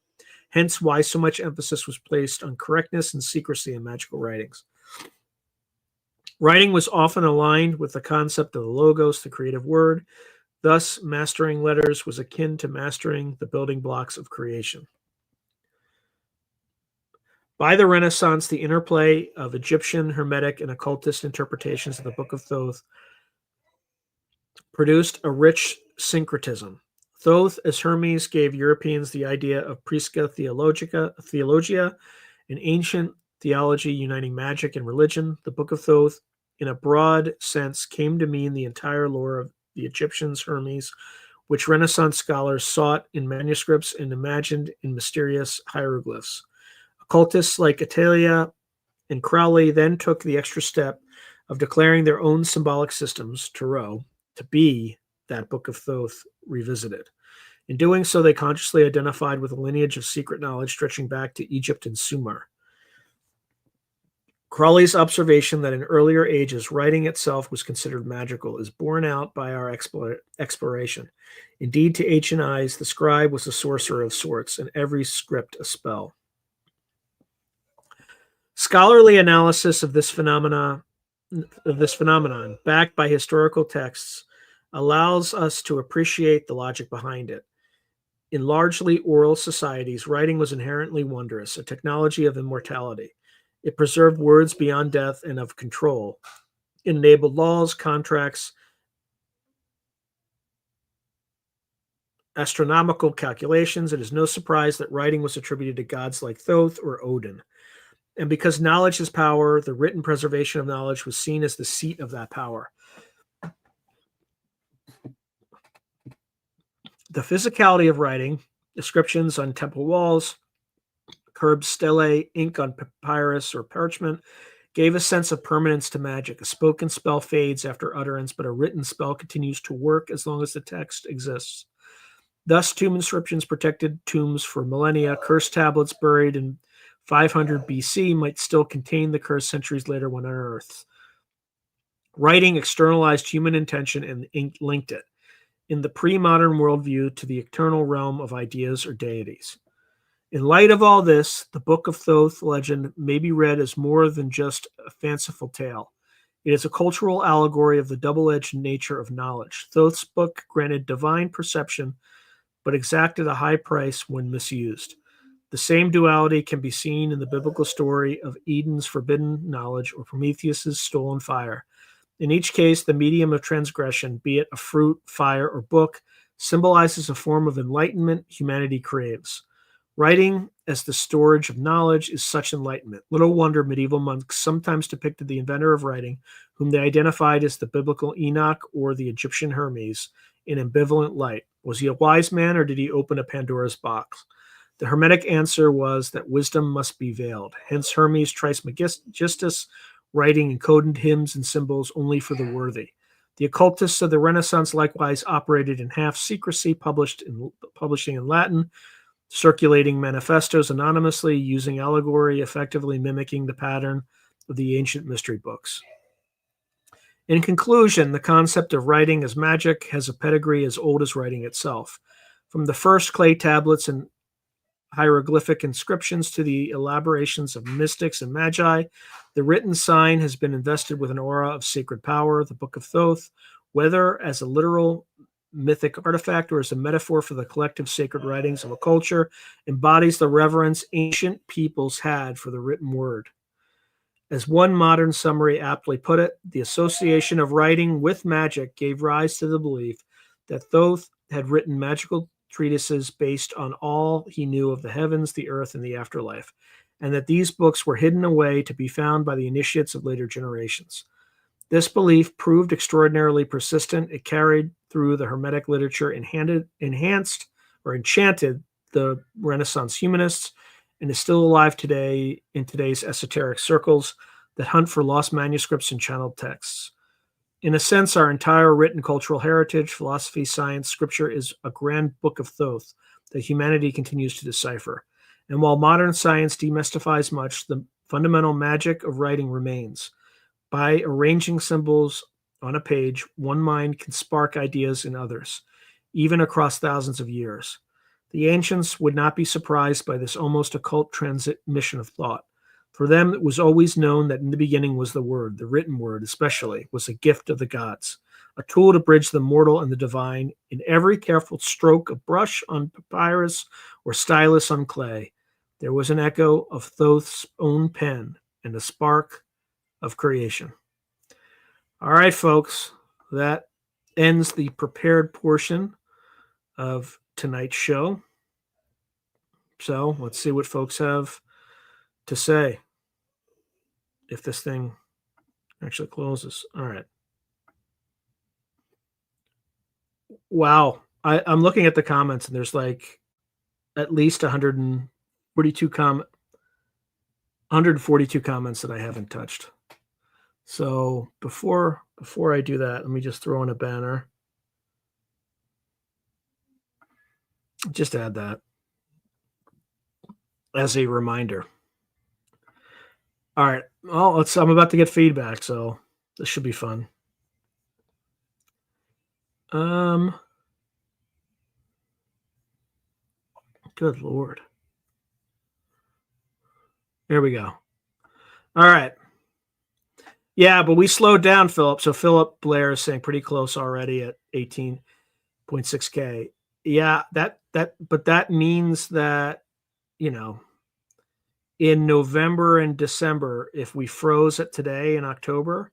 Hence why so much emphasis was placed on correctness and secrecy in magical writings. Writing was often aligned with the concept of the logos, the creative word. Thus, mastering letters was akin to mastering the building blocks of creation. By the Renaissance, the interplay of Egyptian, Hermetic, and occultist interpretations of the Book of Thoth produced a rich syncretism. Thoth, as Hermes, gave Europeans the idea of Prisca Theologia, an ancient theology uniting magic and religion. The Book of Thoth, in a broad sense, came to mean the entire lore of the Egyptians, Hermes, which Renaissance scholars sought in manuscripts and imagined in mysterious hieroglyphs. Occultists like Italia and Crowley then took the extra step of declaring their own symbolic systems, Tarot, to be that Book of Thoth revisited. In doing so, they consciously identified with a lineage of secret knowledge stretching back to Egypt and Sumer. Crowley's observation that in earlier ages writing itself was considered magical is borne out by our exploration. Indeed, to ancient eyes, the scribe was a sorcerer of sorts, and every script a spell. Scholarly analysis of this phenomenon, backed by historical texts, allows us to appreciate the logic behind it. In largely oral societies, writing was inherently wondrous, a technology of immortality. It preserved words beyond death and of control. It enabled laws, contracts, astronomical calculations. It is no surprise that writing was attributed to gods like Thoth or Odin. And because knowledge is power, the written preservation of knowledge was seen as the seat of that power. The physicality of writing, inscriptions on temple walls, curved stelae, ink on papyrus or parchment, gave a sense of permanence to magic. A spoken spell fades after utterance, but a written spell continues to work as long as the text exists. Thus, tomb inscriptions protected tombs for millennia. Cursed tablets buried in 500 BC might still contain the curse centuries later when unearthed. Writing externalized human intention and linked it, in the pre-modern worldview, to the eternal realm of ideas or deities. In light of all this, the Book of Thoth legend may be read as more than just a fanciful tale. It is a cultural allegory of the double-edged nature of knowledge. Thoth's book granted divine perception, but exacted a high price when misused. The same duality can be seen in the biblical story of Eden's forbidden knowledge or Prometheus's stolen fire. In each case, the medium of transgression, be it a fruit, fire, or book, symbolizes a form of enlightenment humanity craves. Writing as the storage of knowledge is such enlightenment. Little wonder medieval monks sometimes depicted the inventor of writing, whom they identified as the biblical Enoch or the Egyptian Hermes, in ambivalent light. Was he a wise man, or did he open a Pandora's box? The Hermetic answer was that wisdom must be veiled. Hence Hermes Trismegistus, writing encoded hymns and symbols only for the worthy. The occultists of the Renaissance likewise operated in half secrecy, publishing in Latin, circulating manifestos anonymously, using allegory, effectively mimicking the pattern of the ancient mystery books. In conclusion, the concept of writing as magic has a pedigree as old as writing itself. From the first clay tablets and hieroglyphic inscriptions to the elaborations of mystics and magi, the written sign has been invested with an aura of sacred power. The Book of Thoth, whether as a literal mythic artifact or as a metaphor for the collective sacred writings of a culture, embodies the reverence ancient peoples had for the written word. As one modern summary aptly put it, the association of writing with magic gave rise to the belief that Thoth had written magical treatises based on all he knew of the heavens, the earth, and the afterlife, and that these books were hidden away to be found by the initiates of later generations. This belief proved extraordinarily persistent. It carried through the Hermetic literature, enhanced or enchanted the Renaissance humanists, and is still alive today in today's esoteric circles that hunt for lost manuscripts and channeled texts. In a sense, our entire written cultural heritage, philosophy, science, scripture is a grand book of Thoth that humanity continues to decipher. And while modern science demystifies much, the fundamental magic of writing remains. By arranging symbols on a page, one mind can spark ideas in others, even across thousands of years. The ancients would not be surprised by this almost occult transmission of thought. For them, it was always known that in the beginning was the word, the written word especially, was a gift of the gods, a tool to bridge the mortal and the divine. In every careful stroke of brush on papyrus or stylus on clay, there was an echo of Thoth's own pen and a spark of creation. All right, folks, that ends the prepared portion of tonight's show. So let's see what folks have to say if this thing actually closes. All right. Wow. I'm looking at the comments, and there's like at least 142 comments that I haven't touched. So before I do that, let me just throw in a banner. Just add that as a reminder. All right. Well, I'm about to get feedback, so this should be fun. Good Lord. There we go. All right. Yeah, but we slowed down, Philip. So Philip Blair is saying pretty close already at 18.6K. Yeah, but that means that, in November and December, if we froze it today in October,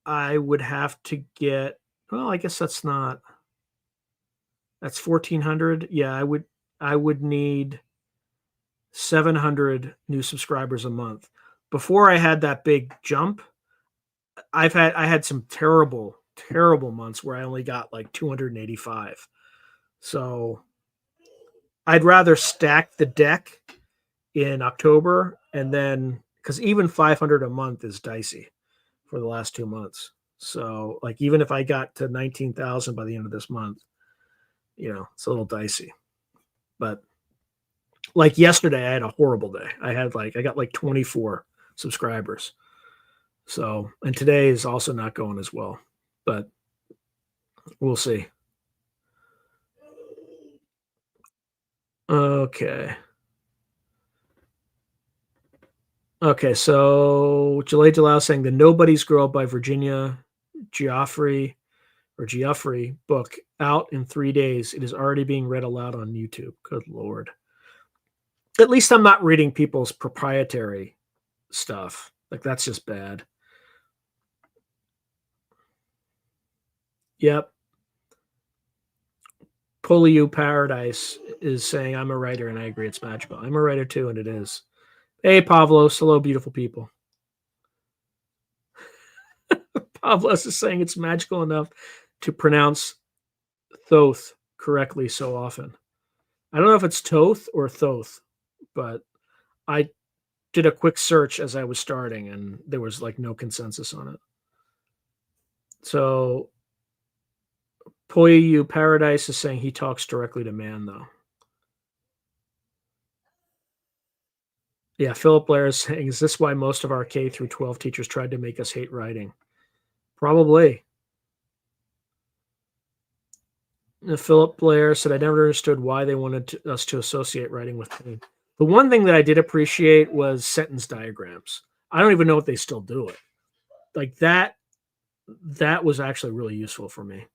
I would have to get, well, I guess that's 1,400. Yeah, I would need 700 new subscribers a month. Before I had that big jump, I had some terrible months where I only got like 285. So I'd rather stack the deck in October, and then, because even 500 a month is dicey for the last 2 months. So like, even if I got to 19,000 by the end of this month, it's a little dicey. But like yesterday, I had a horrible day. I got like 24 subscribers. So, and today is also not going as well, but we'll see. Okay. So Jalay Jalal saying The Nobody's Girl by Virginia Giuffre book out in 3 days. It is already being read aloud on YouTube. Good Lord. At least I'm not reading people's proprietary stuff. Like, that's just bad. Yep. Polyu Paradise is saying, I'm a writer, and I agree it's magical. I'm a writer too, and it is. Hey, Pavlos. Hello, beautiful people. Pavlos is saying it's magical enough to pronounce Thoth correctly so often. I don't know if it's Toth or Thoth, but I did a quick search as I was starting, and there was like no consensus on it. So Polyu Paradise is saying he talks directly to man, though. Yeah, Philip Blair is saying, is this why most of our K through 12 teachers tried to make us hate writing? Probably. Philip Blair said, I never understood why they wanted us to associate writing with pain. The one thing that I did appreciate was sentence diagrams. I don't even know if they still do it. Like that was actually really useful for me.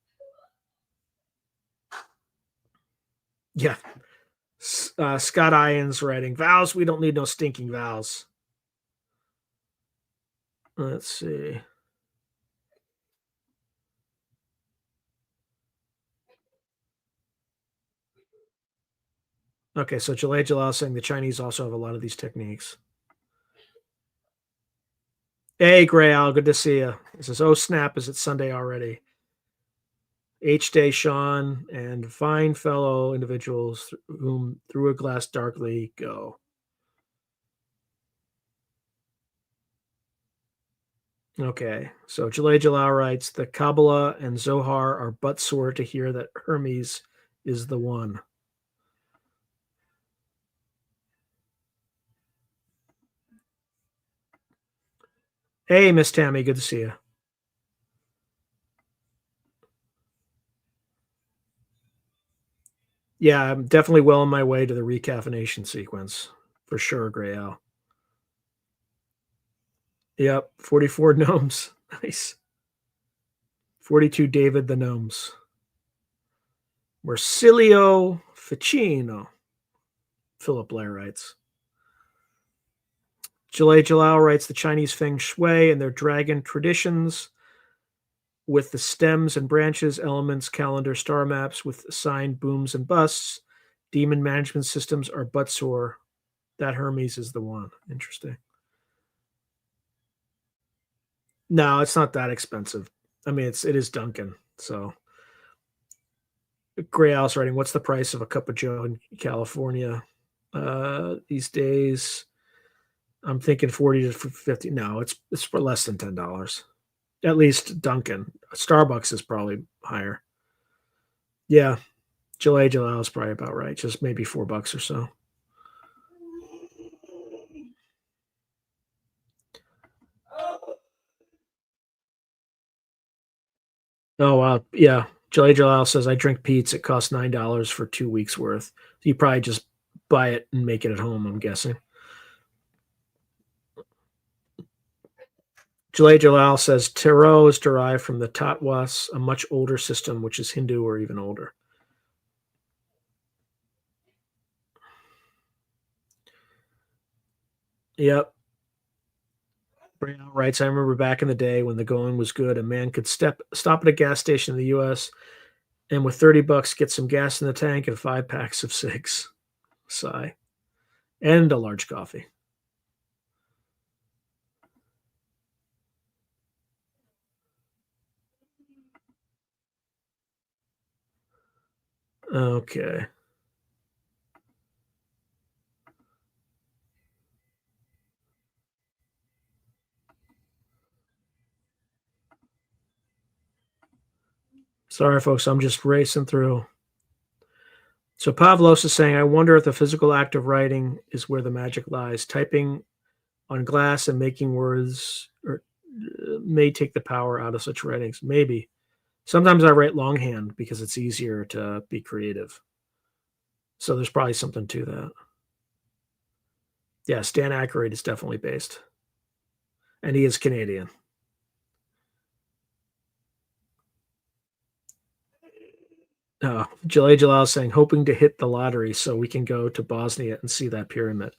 Yeah. Scott Ians writing, vowels, we don't need no stinking vowels. Let's see. Okay, so Jalal Jalal saying the Chinese also have a lot of these techniques. Hey, Gray Al, good to see you. He says, oh, snap, is it Sunday already? H-Day Sean and fine fellow individuals whom through a glass darkly go. Okay, so Jalal Jalal writes, the Kabbalah and Zohar are but sore to hear that Hermes is the one. Hey, Miss Tammy, good to see you. Yeah, I'm definitely well on my way to the recaffeination sequence for sure, Gray Al. Yep, 44 gnomes. Nice. 42 David the Gnomes. Marsilio Ficino, Philip Blair writes. Jalal Jalal writes the Chinese feng shui and their dragon traditions with the stems and branches, elements, calendar, star maps with assigned booms and busts. Demon management systems are butt sore. That Hermes is the one. Interesting. No, it's not that expensive. I mean, it is Duncan. So Gray House writing, what's the price of a cup of Joe in California these days? I'm thinking 40 to 50. No, it's for less than $10. At least Duncan. Starbucks is probably higher. Yeah. Jalal is probably about right. Just maybe $4 or so. Oh wow. Yeah. Jalal says I drink Pete's. It costs $9 for 2 weeks worth. You probably just buy it and make it at home, I'm guessing. Jalal says tarot is derived from the Tatwas, a much older system, which is Hindu or even older. Yep. Brown writes, I remember back in the day when the going was good, a man could stop at a gas station in the US and with $30 get some gas in the tank and 5 packs of cigs. Sigh. And a large coffee. Okay. Sorry, folks. I'm just racing through. So Pavlos is saying, I wonder if the physical act of writing is where the magic lies. Typing on glass and making words may take the power out of such writings. Maybe. Sometimes I write longhand because it's easier to be creative. So there's probably something to that. Yeah, Stan Aykroyd is definitely based. And he is Canadian. Jalal Jalal saying, hoping to hit the lottery so we can go to Bosnia and see that pyramid.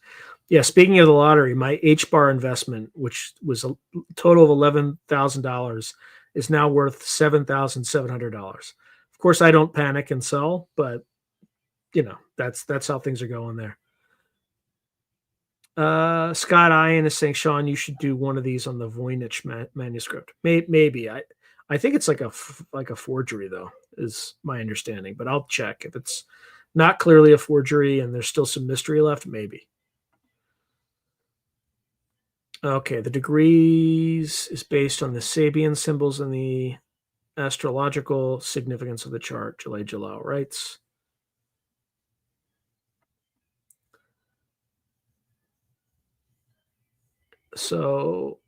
Yeah, speaking of the lottery, my H bar investment, which was a total of $11,000, is now worth $7,700. Of course, I don't panic and sell, but that's how things are going there. Scott Ian is saying, Sean, you should do one of these on the Voynich manuscript. Maybe I think it's like a forgery though, is my understanding. But I'll check if it's not clearly a forgery and there's still some mystery left. Maybe. Okay, the degrees is based on the Sabian symbols and the astrological significance of the chart. Jalay Jalal writes. So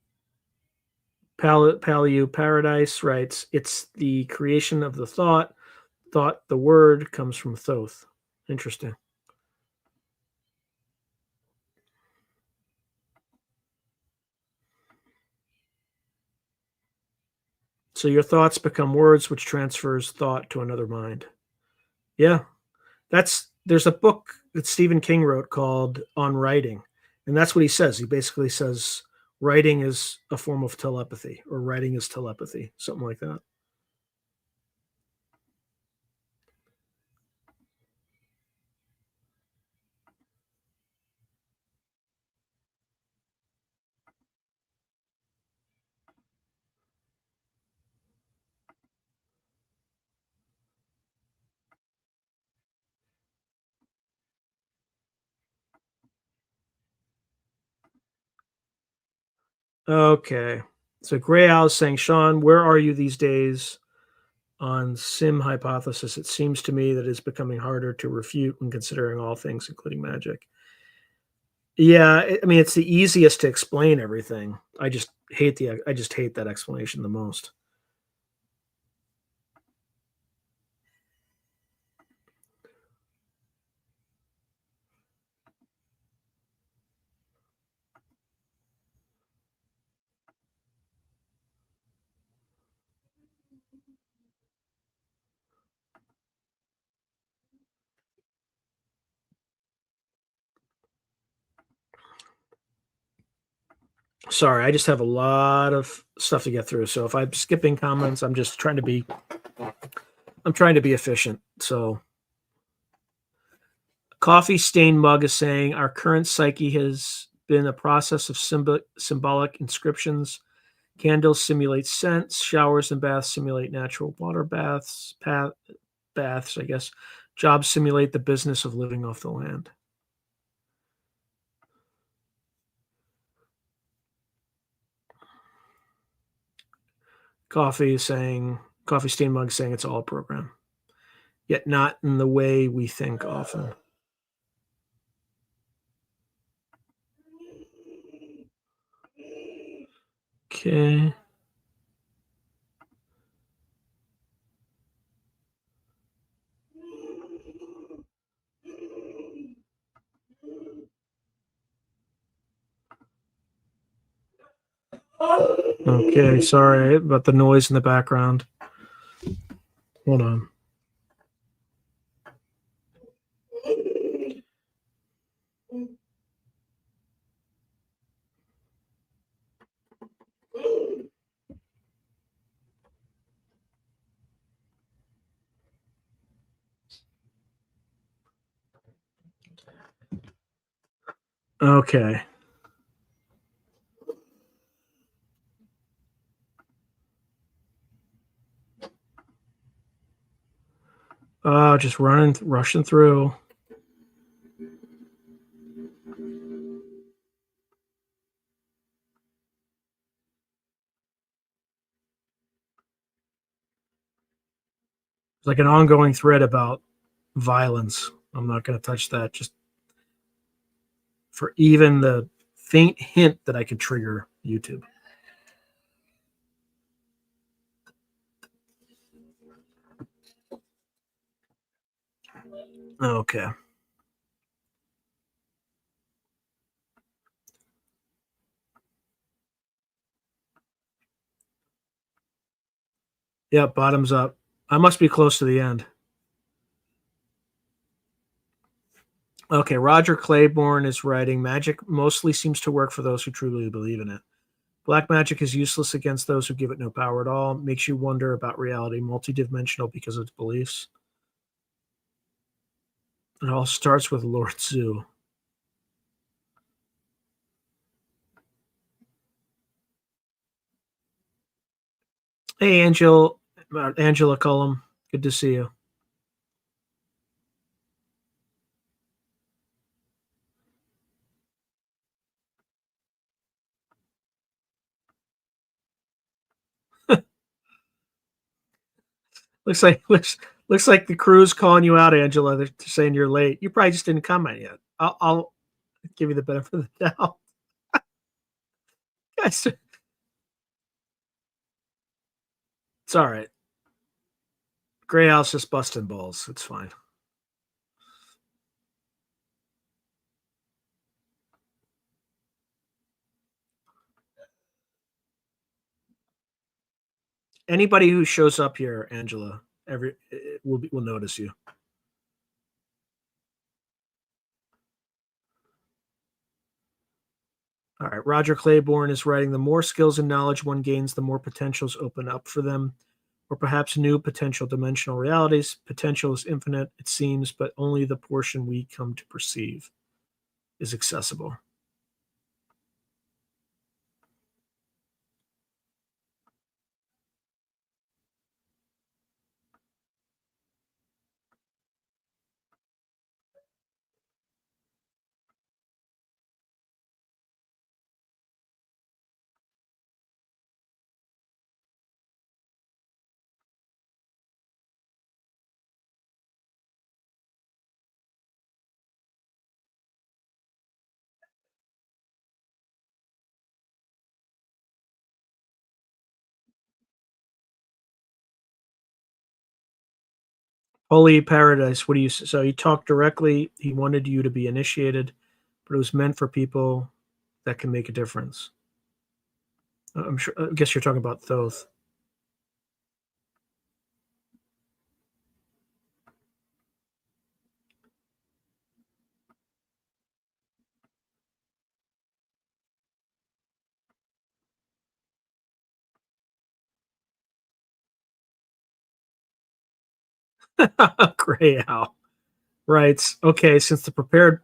Paleo Paradise writes, it's the creation of the thought. Thought, the word, comes from Thoth. Interesting. So your thoughts become words, which transfers thought to another mind. Yeah, there's a book that Stephen King wrote called On Writing, and that's what he says. He basically says writing is a form of telepathy, or writing is telepathy, something like that. Okay. So Gray Owl is saying, Sean, where are you these days on sim hypothesis? It seems to me that it's becoming harder to refute when considering all things, including magic. Yeah, I mean, it's the easiest to explain everything. I just hate that explanation the most. Sorry, I just have a lot of stuff to get through. So if I'm skipping comments, I'm trying to be efficient. So Coffee Stained Mug is saying our current psyche has been a process of symbolic inscriptions. Candles simulate scents. Showers and baths simulate natural water baths. Baths, I guess. Jobs simulate the business of living off the land. Coffee Stained Mug saying it's all a program, yet not in the way we think often. Okay. Okay, sorry about the noise in the background. Hold on. Okay. Just rushing through. It's like an ongoing thread about violence. I'm not going to touch that, just for even the faint hint that I could trigger YouTube. Okay. Yep, bottoms up. I must be close to the end. Okay, Roger Claiborne is writing, magic mostly seems to work for those who truly believe in it. Black magic is useless against those who give it no power at all. Makes you wonder about reality, multidimensional because of its beliefs. It all starts with Lord Zhu. Hey, Angela Cullum. Good to see you. Looks like the crew's calling you out, Angela. They're saying you're late. You probably just didn't comment yet. I'll give you the benefit of the doubt. Guys, it's all right. Gray House just busting balls. It's fine. Anybody who shows up here, Angela, will notice you. All right. Roger Claiborne is writing, the more skills and knowledge one gains, the more potentials open up for them, or perhaps new potential dimensional realities. Potential is infinite, it seems, but only the portion we come to perceive is accessible. Holy Paradise, what do you so he talked directly, he wanted you to be initiated, but it was meant for people that can make a difference. I'm sure I guess you're talking about Thoth. Gray Owl writes, okay, since the prepared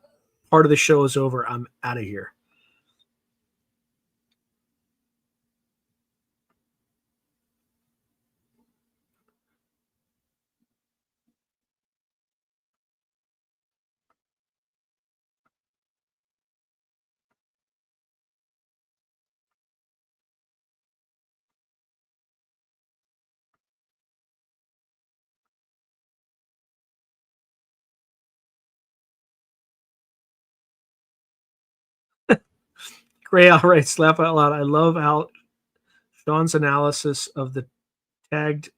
part of the show is over, I'm out of here. Gray Owl writes, laugh out loud. I love how Sean's analysis of the tagged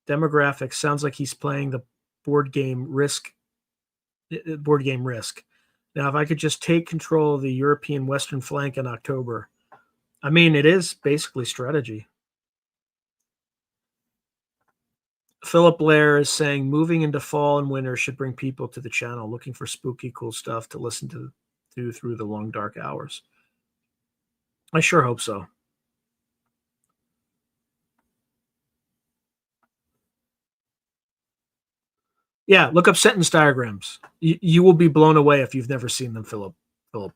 demographics sounds like he's playing the board game Risk. Board game Risk. Now, if I could just take control of the European Western flank in October, I mean, it is basically strategy. Philip Blair is saying moving into fall and winter should bring people to the channel looking for spooky, cool stuff to listen to through the long, dark hours. I sure hope so. Yeah, look up sentence diagrams. You will be blown away if you've never seen them, Philip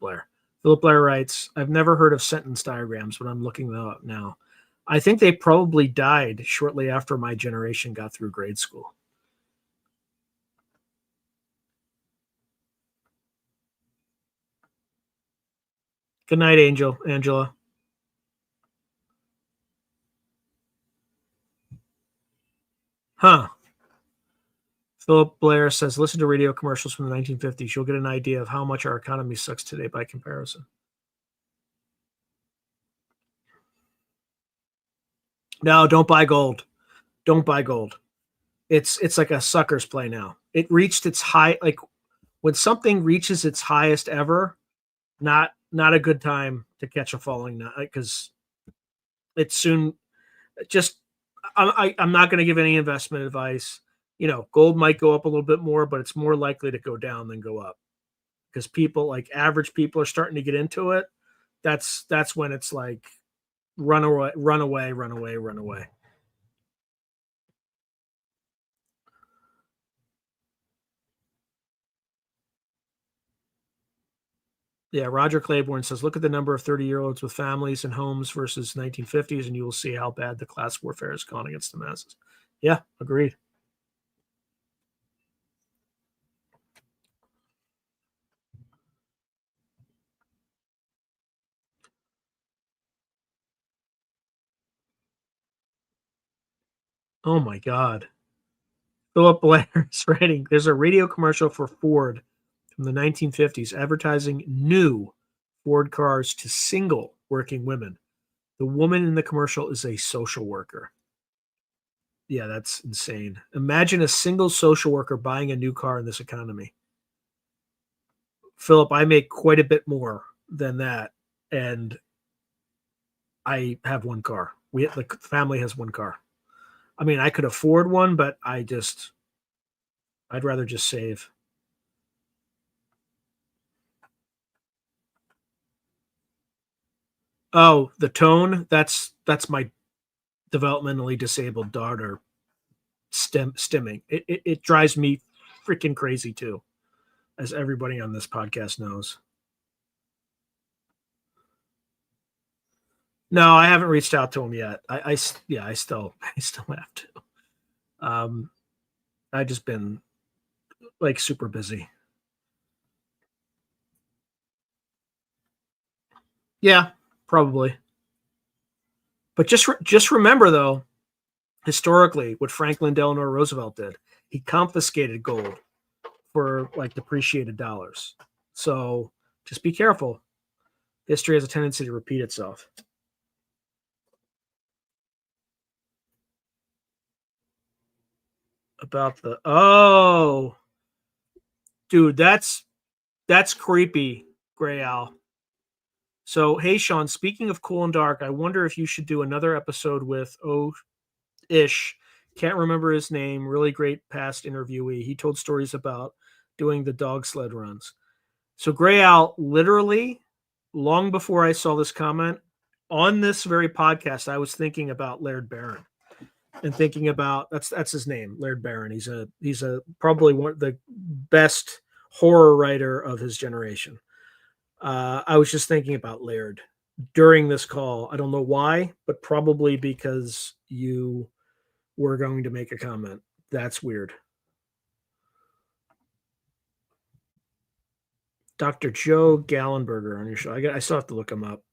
Blair. Philip Blair writes, I've never heard of sentence diagrams, but I'm looking them up now. I think they probably died shortly after my generation got through grade school. Good night, Angela. Huh. Philip Blair says, listen to radio commercials from the 1950s. You'll get an idea of how much our economy sucks today by comparison. No, don't buy gold. Don't buy gold. It's like a sucker's play now. It reached its high, like when something reaches its highest ever, not a good time to catch a falling knife because it's soon just I'm not going to give any investment advice. You know, gold might go up a little bit more, but it's more likely to go down than go up because people like average people are starting to get into it. That's when it's like Run away, run away, run away, run away. Yeah, Roger Claiborne says, look at the number of 30-year-olds with families and homes versus 1950s, and you will see how bad the class warfare has gone against the masses. Yeah, agreed. Oh my God. Philip Blair is writing, there's a radio commercial for Ford from the 1950s advertising new Ford cars to single working women. The woman in the commercial is a social worker. Yeah, that's insane. Imagine a single social worker buying a new car in this economy. Philip, I make quite a bit more than that, and I have one car. The family has one car. I mean, I could afford one, but I'd rather just save. Oh, the tone, that's my developmentally disabled daughter stimming. It drives me freaking crazy too, as everybody on this podcast knows. No, I haven't reached out to him yet. Yeah, I still have to. Um, I just been like super busy. Yeah, probably. But just remember though, historically, what Franklin Delano Roosevelt did, he confiscated gold for like depreciated dollars. So just be careful. History has a tendency to repeat itself. About the dude, that's creepy, Gray Al. So hey Sean, speaking of cool and dark, I wonder if you should do another episode with Ish. Can't remember his name. Really great past interviewee. He told stories about doing the dog sled runs. So Gray Al, literally, long before I saw this comment on this very podcast, I was thinking about Laird Barron and thinking about that's his name, Laird Barron. He's a probably one of the best horror writer of his generation. I was just thinking about Laird during this call. I don't know why, but probably because you were going to make a comment. That's weird. Dr. Joe Gallenberger on your show. I still have to look him up.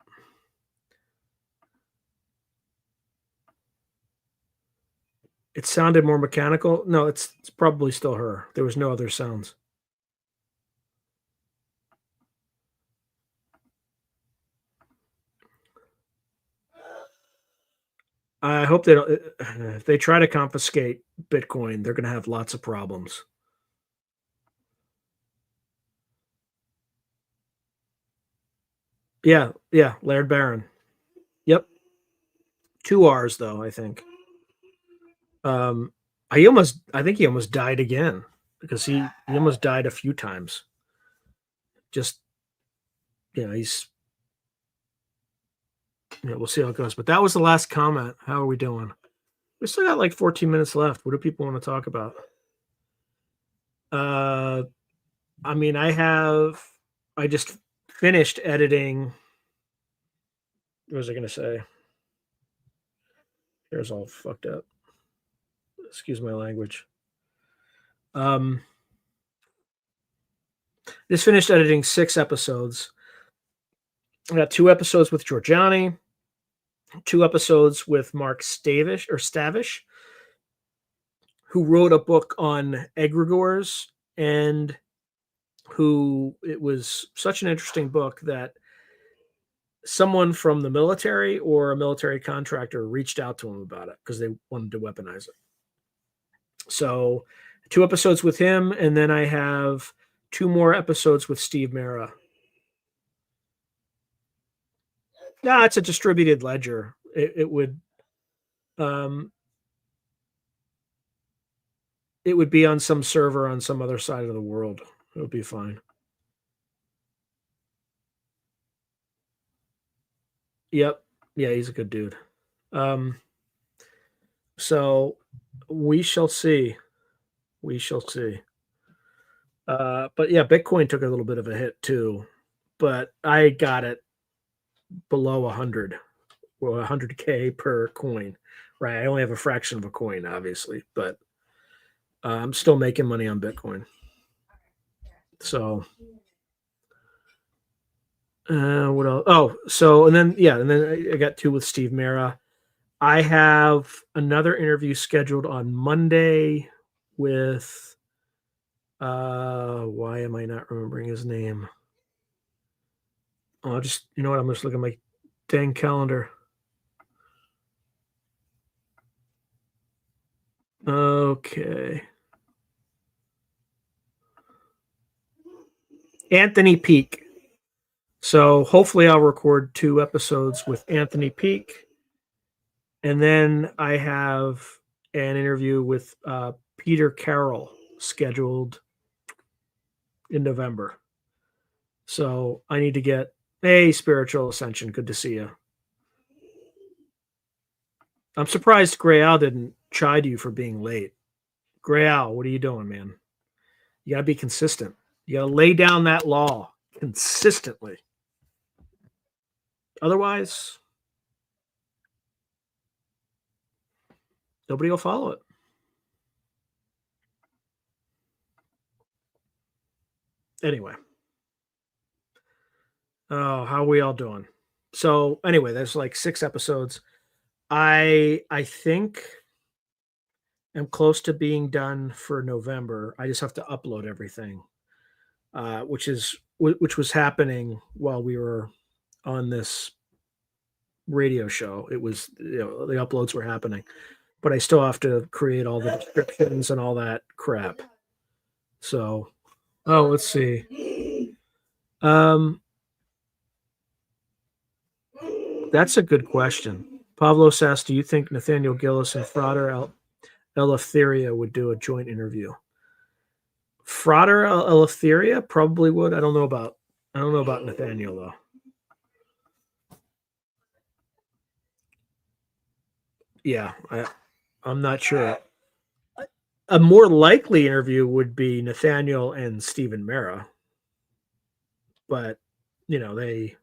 It sounded more mechanical. No, it's probably still her. There was no other sounds. I hope they don't. If they try to confiscate Bitcoin, they're going to have lots of problems. Yeah, yeah, Laird Barron. Yep, two R's though. I think. Um, I think he almost died again because he almost died a few times. Just he's we'll see how it goes. But that was the last comment. How are we doing? We still got like 14 minutes left. What do people want to talk about? Uh, I mean, I just finished editing. What was I going to say? Here's all fucked up. Excuse my language. Um, just finished editing 6 episodes. I got 2 episodes with Georgiani, 2 episodes with Mark Stavish, who wrote a book on egregores and who it was such an interesting book that someone from the military or a military contractor reached out to him about it because they wanted to weaponize it. So 2 episodes with him, and then I have 2 more episodes with Steve Mera. No, it's a distributed ledger. Um, it would be on some server on some other side of the world. It would be fine. Yep. Yeah, he's a good dude. So we shall see. We shall see. But yeah, Bitcoin took a little bit of a hit too, but I got it below 100, well, 100K per coin. Right. I only have a fraction of a coin, obviously, but I'm still making money on Bitcoin. So, what else? Oh, so, and then I got two with Steve Mera. I have another interview scheduled on Monday with, why am I not remembering his name? Oh, you know what? I'm just looking at my dang calendar. Okay. Anthony Peak. So hopefully I'll record 2 episodes with Anthony Peak. And then I have an interview with Peter Carroll scheduled in November. So I need to get a spiritual ascension. Good to see you. I'm surprised Gray Al didn't chide you for being late. Gray Al, what are you doing, man? You got to be consistent. You got to lay down that law consistently. Otherwise, nobody will follow it. Anyway. Oh, how are we all doing? So anyway, there's like 6 episodes. I think I'm close to being done for November. I just have to upload everything, which was happening while we were on this radio show. It was, the uploads were happening, but I still have to create all the descriptions and all that crap. So, let's see. That's a good question. Pavlos asks, do you think Nathaniel Gillis and Frater Eleftheria would do a joint interview? Frater Eleftheria probably would. I don't know about Nathaniel though. Yeah, I'm not sure. A more likely interview would be Nathaniel and Stephen Mera, but they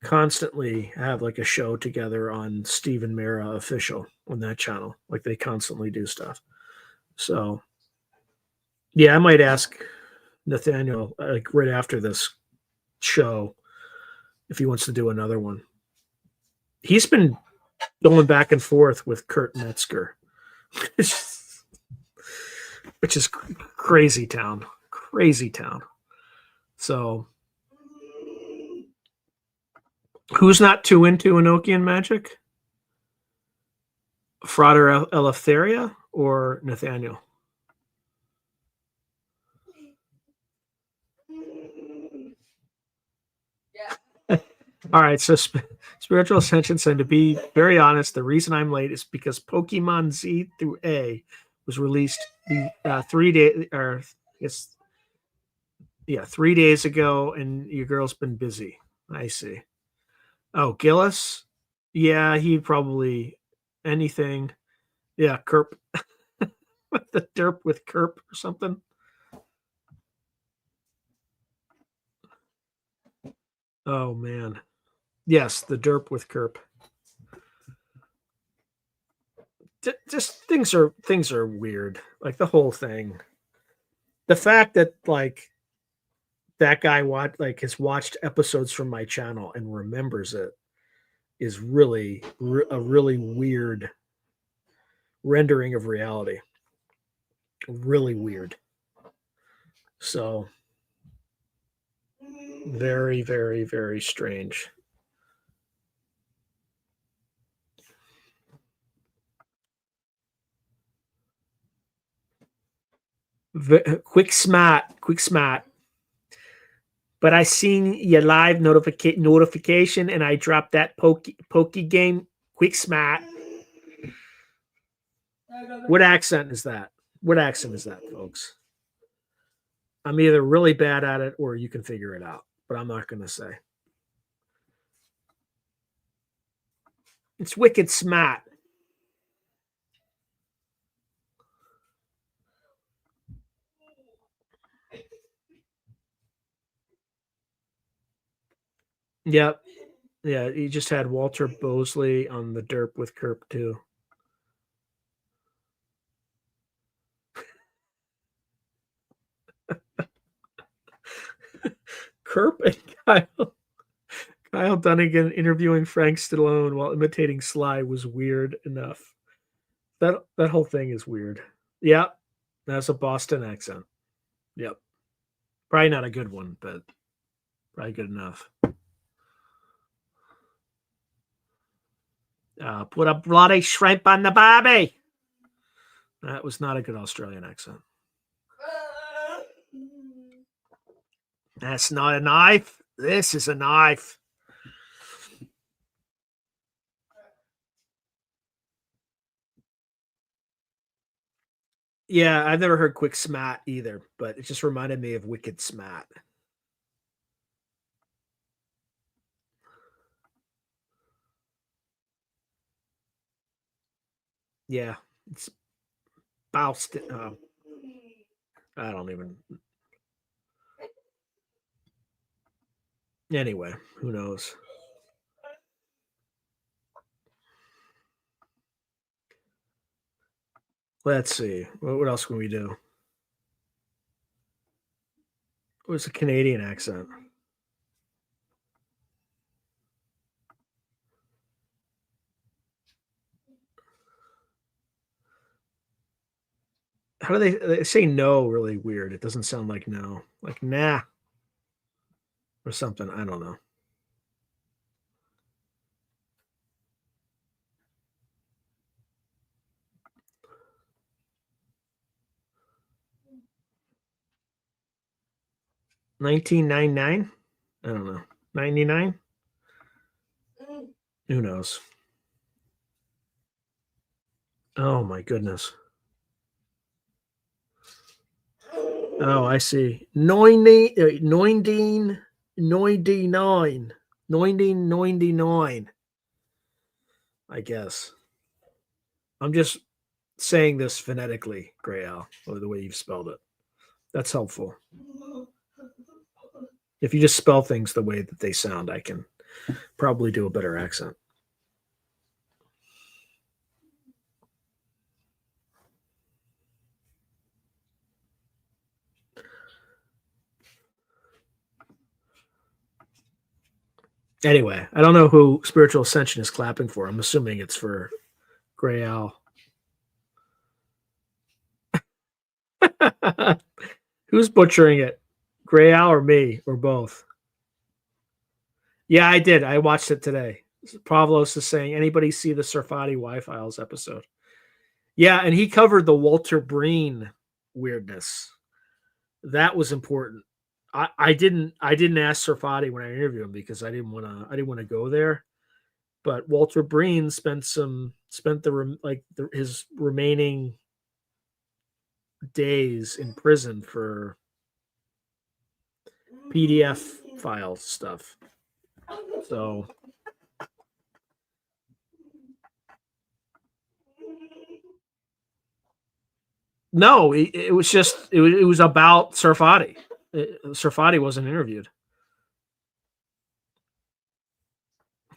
constantly have like a show together on Stephen Mera official on that channel. Like they constantly do stuff. So yeah, I might ask Nathaniel like right after this show if he wants to do another one. He's been going back and forth with Kurt Metzger, which is crazy town. Crazy town. So who's not too into Enochian magic? Frater Eleftheria or Nathaniel? All right, so spiritual ascension said, to be very honest, the reason I'm late is because Pokemon Z through A was released 3 days, or it's 3 days ago, and your girl's been busy. I see. Oh, Gillis? Yeah, he'd probably anything. Yeah, Kerp. The derp with Kerp or something. Oh man. Yes, the derp with Kerp. Just things are weird. Like the whole thing. The fact that like that guy has watched episodes from my channel and remembers it is really a really weird rendering of reality. Really weird. So very, very, very strange. Quick smart. But I seen your live notification and I dropped that pokey game. Quick smart. What accent is that? What accent is that, folks? I'm either really bad at it or you can figure it out, but I'm not going to say. It's wicked smart. Yep. Yeah, he just had Walter Bosley on the derp with Kirk too. Kirk and Kyle Dunnigan interviewing Frank Stallone while imitating Sly was weird enough. That whole thing is weird. Yeah, that's a Boston accent. Yep. Probably not a good one, but probably good enough. Put a bloody shrimp on the barbie. That was not a good Australian accent. That's not a knife. This is a knife. Yeah, I've never heard quick smat either, but it just reminded me of wicked smat. Yeah, it's Boust. I don't even. Anyway, who knows? Let's see. What else can we do? What's a Canadian accent? How do they say no really weird? It doesn't sound like no. Like nah or something. I don't know. $19.99? I don't know. 99? Who knows? Oh my goodness. Oh, I see. 1999. I guess. I'm just saying this phonetically, Gray Al, or the way you've spelled it. That's helpful. If you just spell things the way that they sound, I can probably do a better accent. Anyway, I don't know who Spiritual Ascension is clapping for. I'm assuming it's for Gray Al. Who's butchering it? Gray Al or me or both? Yeah, I did. I watched it today. Pavlos is saying, anybody see the Sarfati Y-Files episode? Yeah, and he covered the Walter Breen weirdness. That was important. I didn't ask Sarfati when I interviewed him because I didn't want to go there. But Walter Breen spent his remaining days in prison for PDF file stuff. So no, it was just it was about Sarfati. Sarfati wasn't interviewed.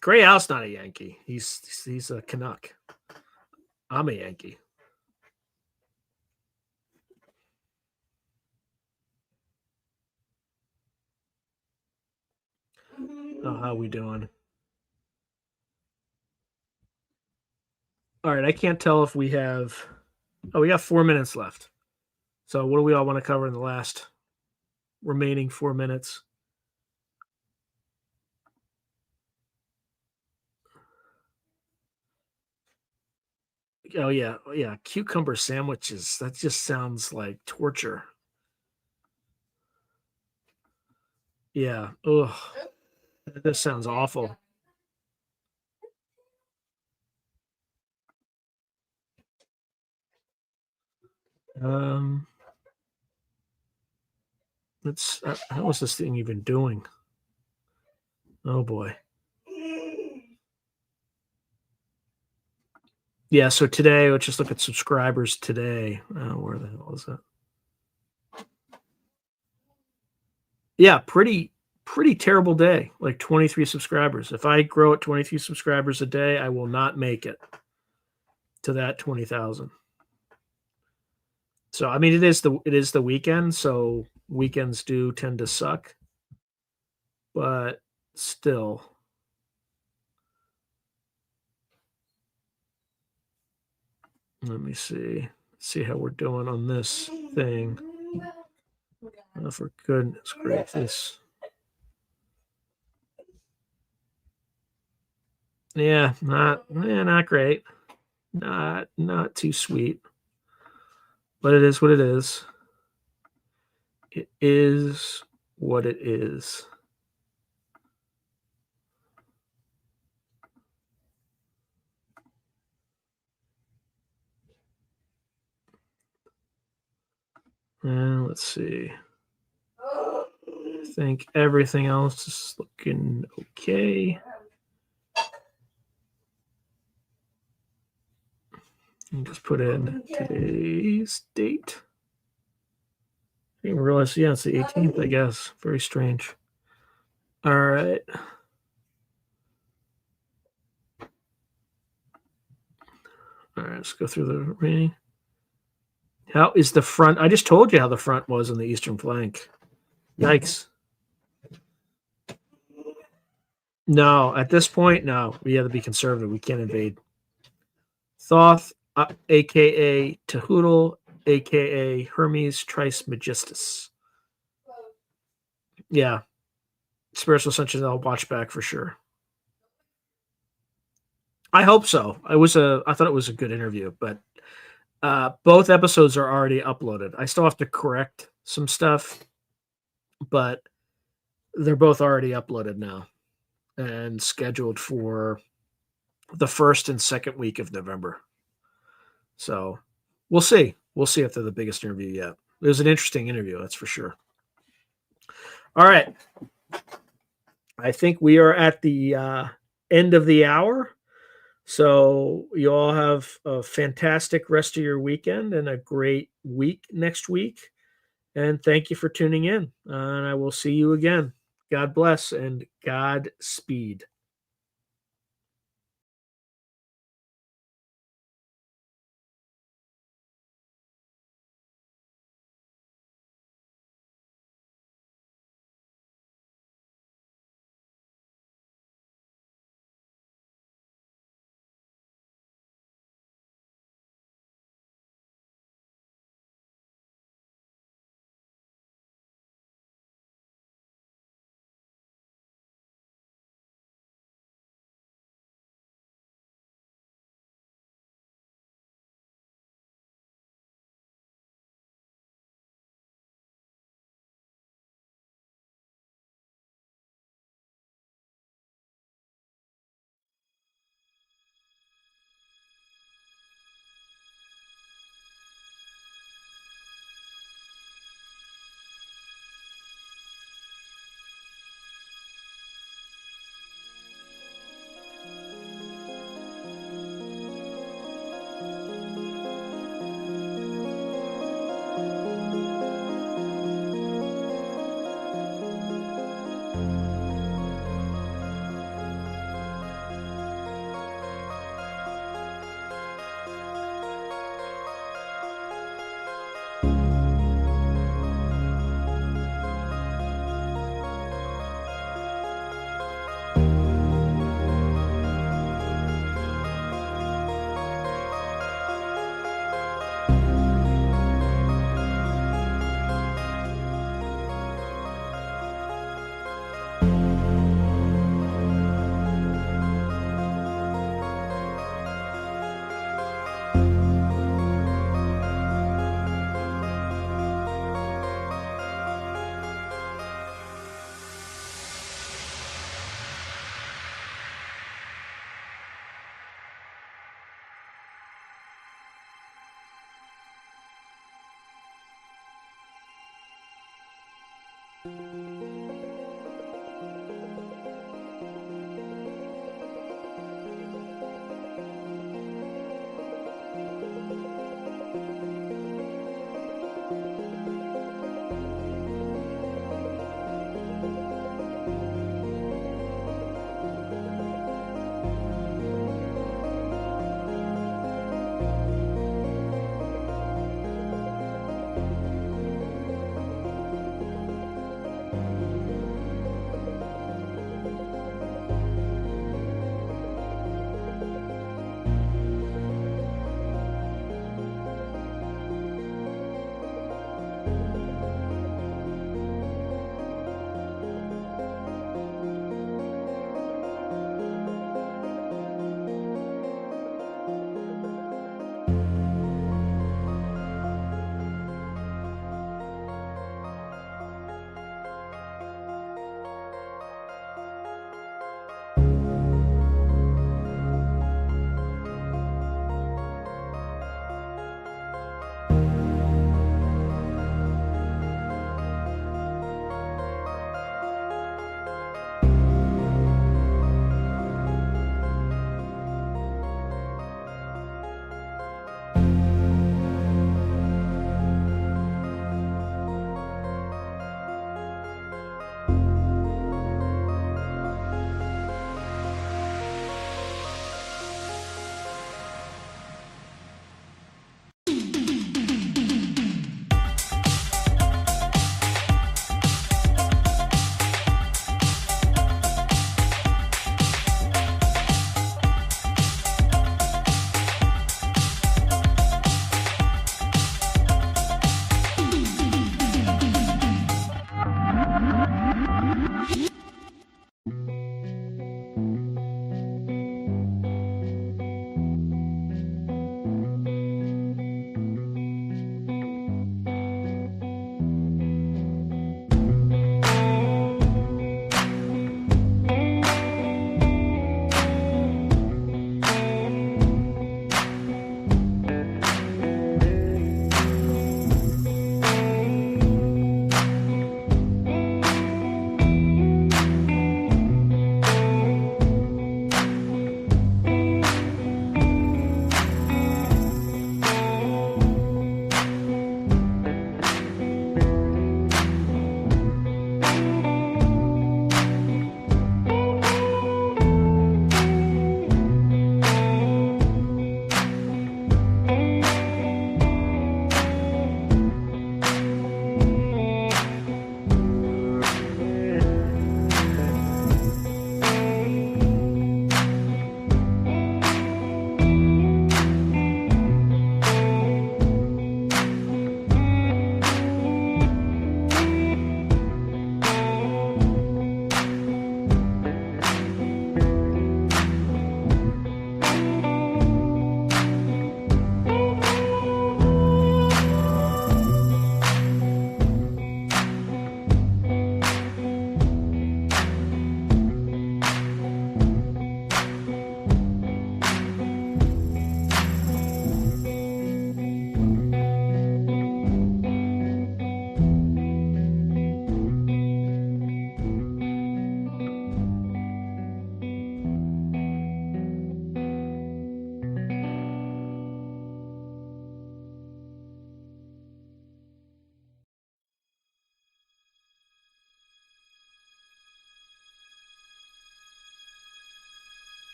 Gray Al's not a Yankee. He's a Canuck. I'm a Yankee. Oh, how we doing? All right, I can't tell if we have. Oh, we got 4 minutes left. So, what do we all want to cover in the last remaining 4 minutes? Oh yeah, cucumber sandwiches. That just sounds like torture. Yeah. Ugh. This sounds awful. Um, let's. How was this thing even doing? Oh boy. Yeah, so today, let's just look at subscribers today. Where the hell is that? Yeah, pretty terrible day. Like 23 subscribers. If I grow at 23 subscribers a day, I will not make it to that 20,000. So I mean, it is the weekend, so weekends do tend to suck, but still. Let me see how we're doing on this thing. Oh, for goodness gracious. Yeah, not great. Not too sweet, but it is what it is. It is what it is. And let's see. I think everything else is looking okay. And just put in today's date. I didn't realize, yeah, it's the 18th, I guess. Very strange. All right. All right, let's go through the remaining. How is the front? I just told you how the front was on the eastern flank. Yikes. No, at this point, no. We have to be conservative. We can't invade. Thoth, a.k.a. Tehutil, a.k.a. Hermes Trismegistus. Yeah. Spiritual Ascension, I'll watch back for sure. I hope so. I thought it was a good interview, but both episodes are already uploaded. I still have to correct some stuff, but they're both already uploaded now and scheduled for the first and second week of November. So we'll see. We'll see if they're the biggest interview yet. It was an interesting interview, that's for sure. All right. I think we are at the end of the hour. So you all have a fantastic rest of your weekend and a great week next week. And thank you for tuning in. And I will see you again. God bless and Godspeed.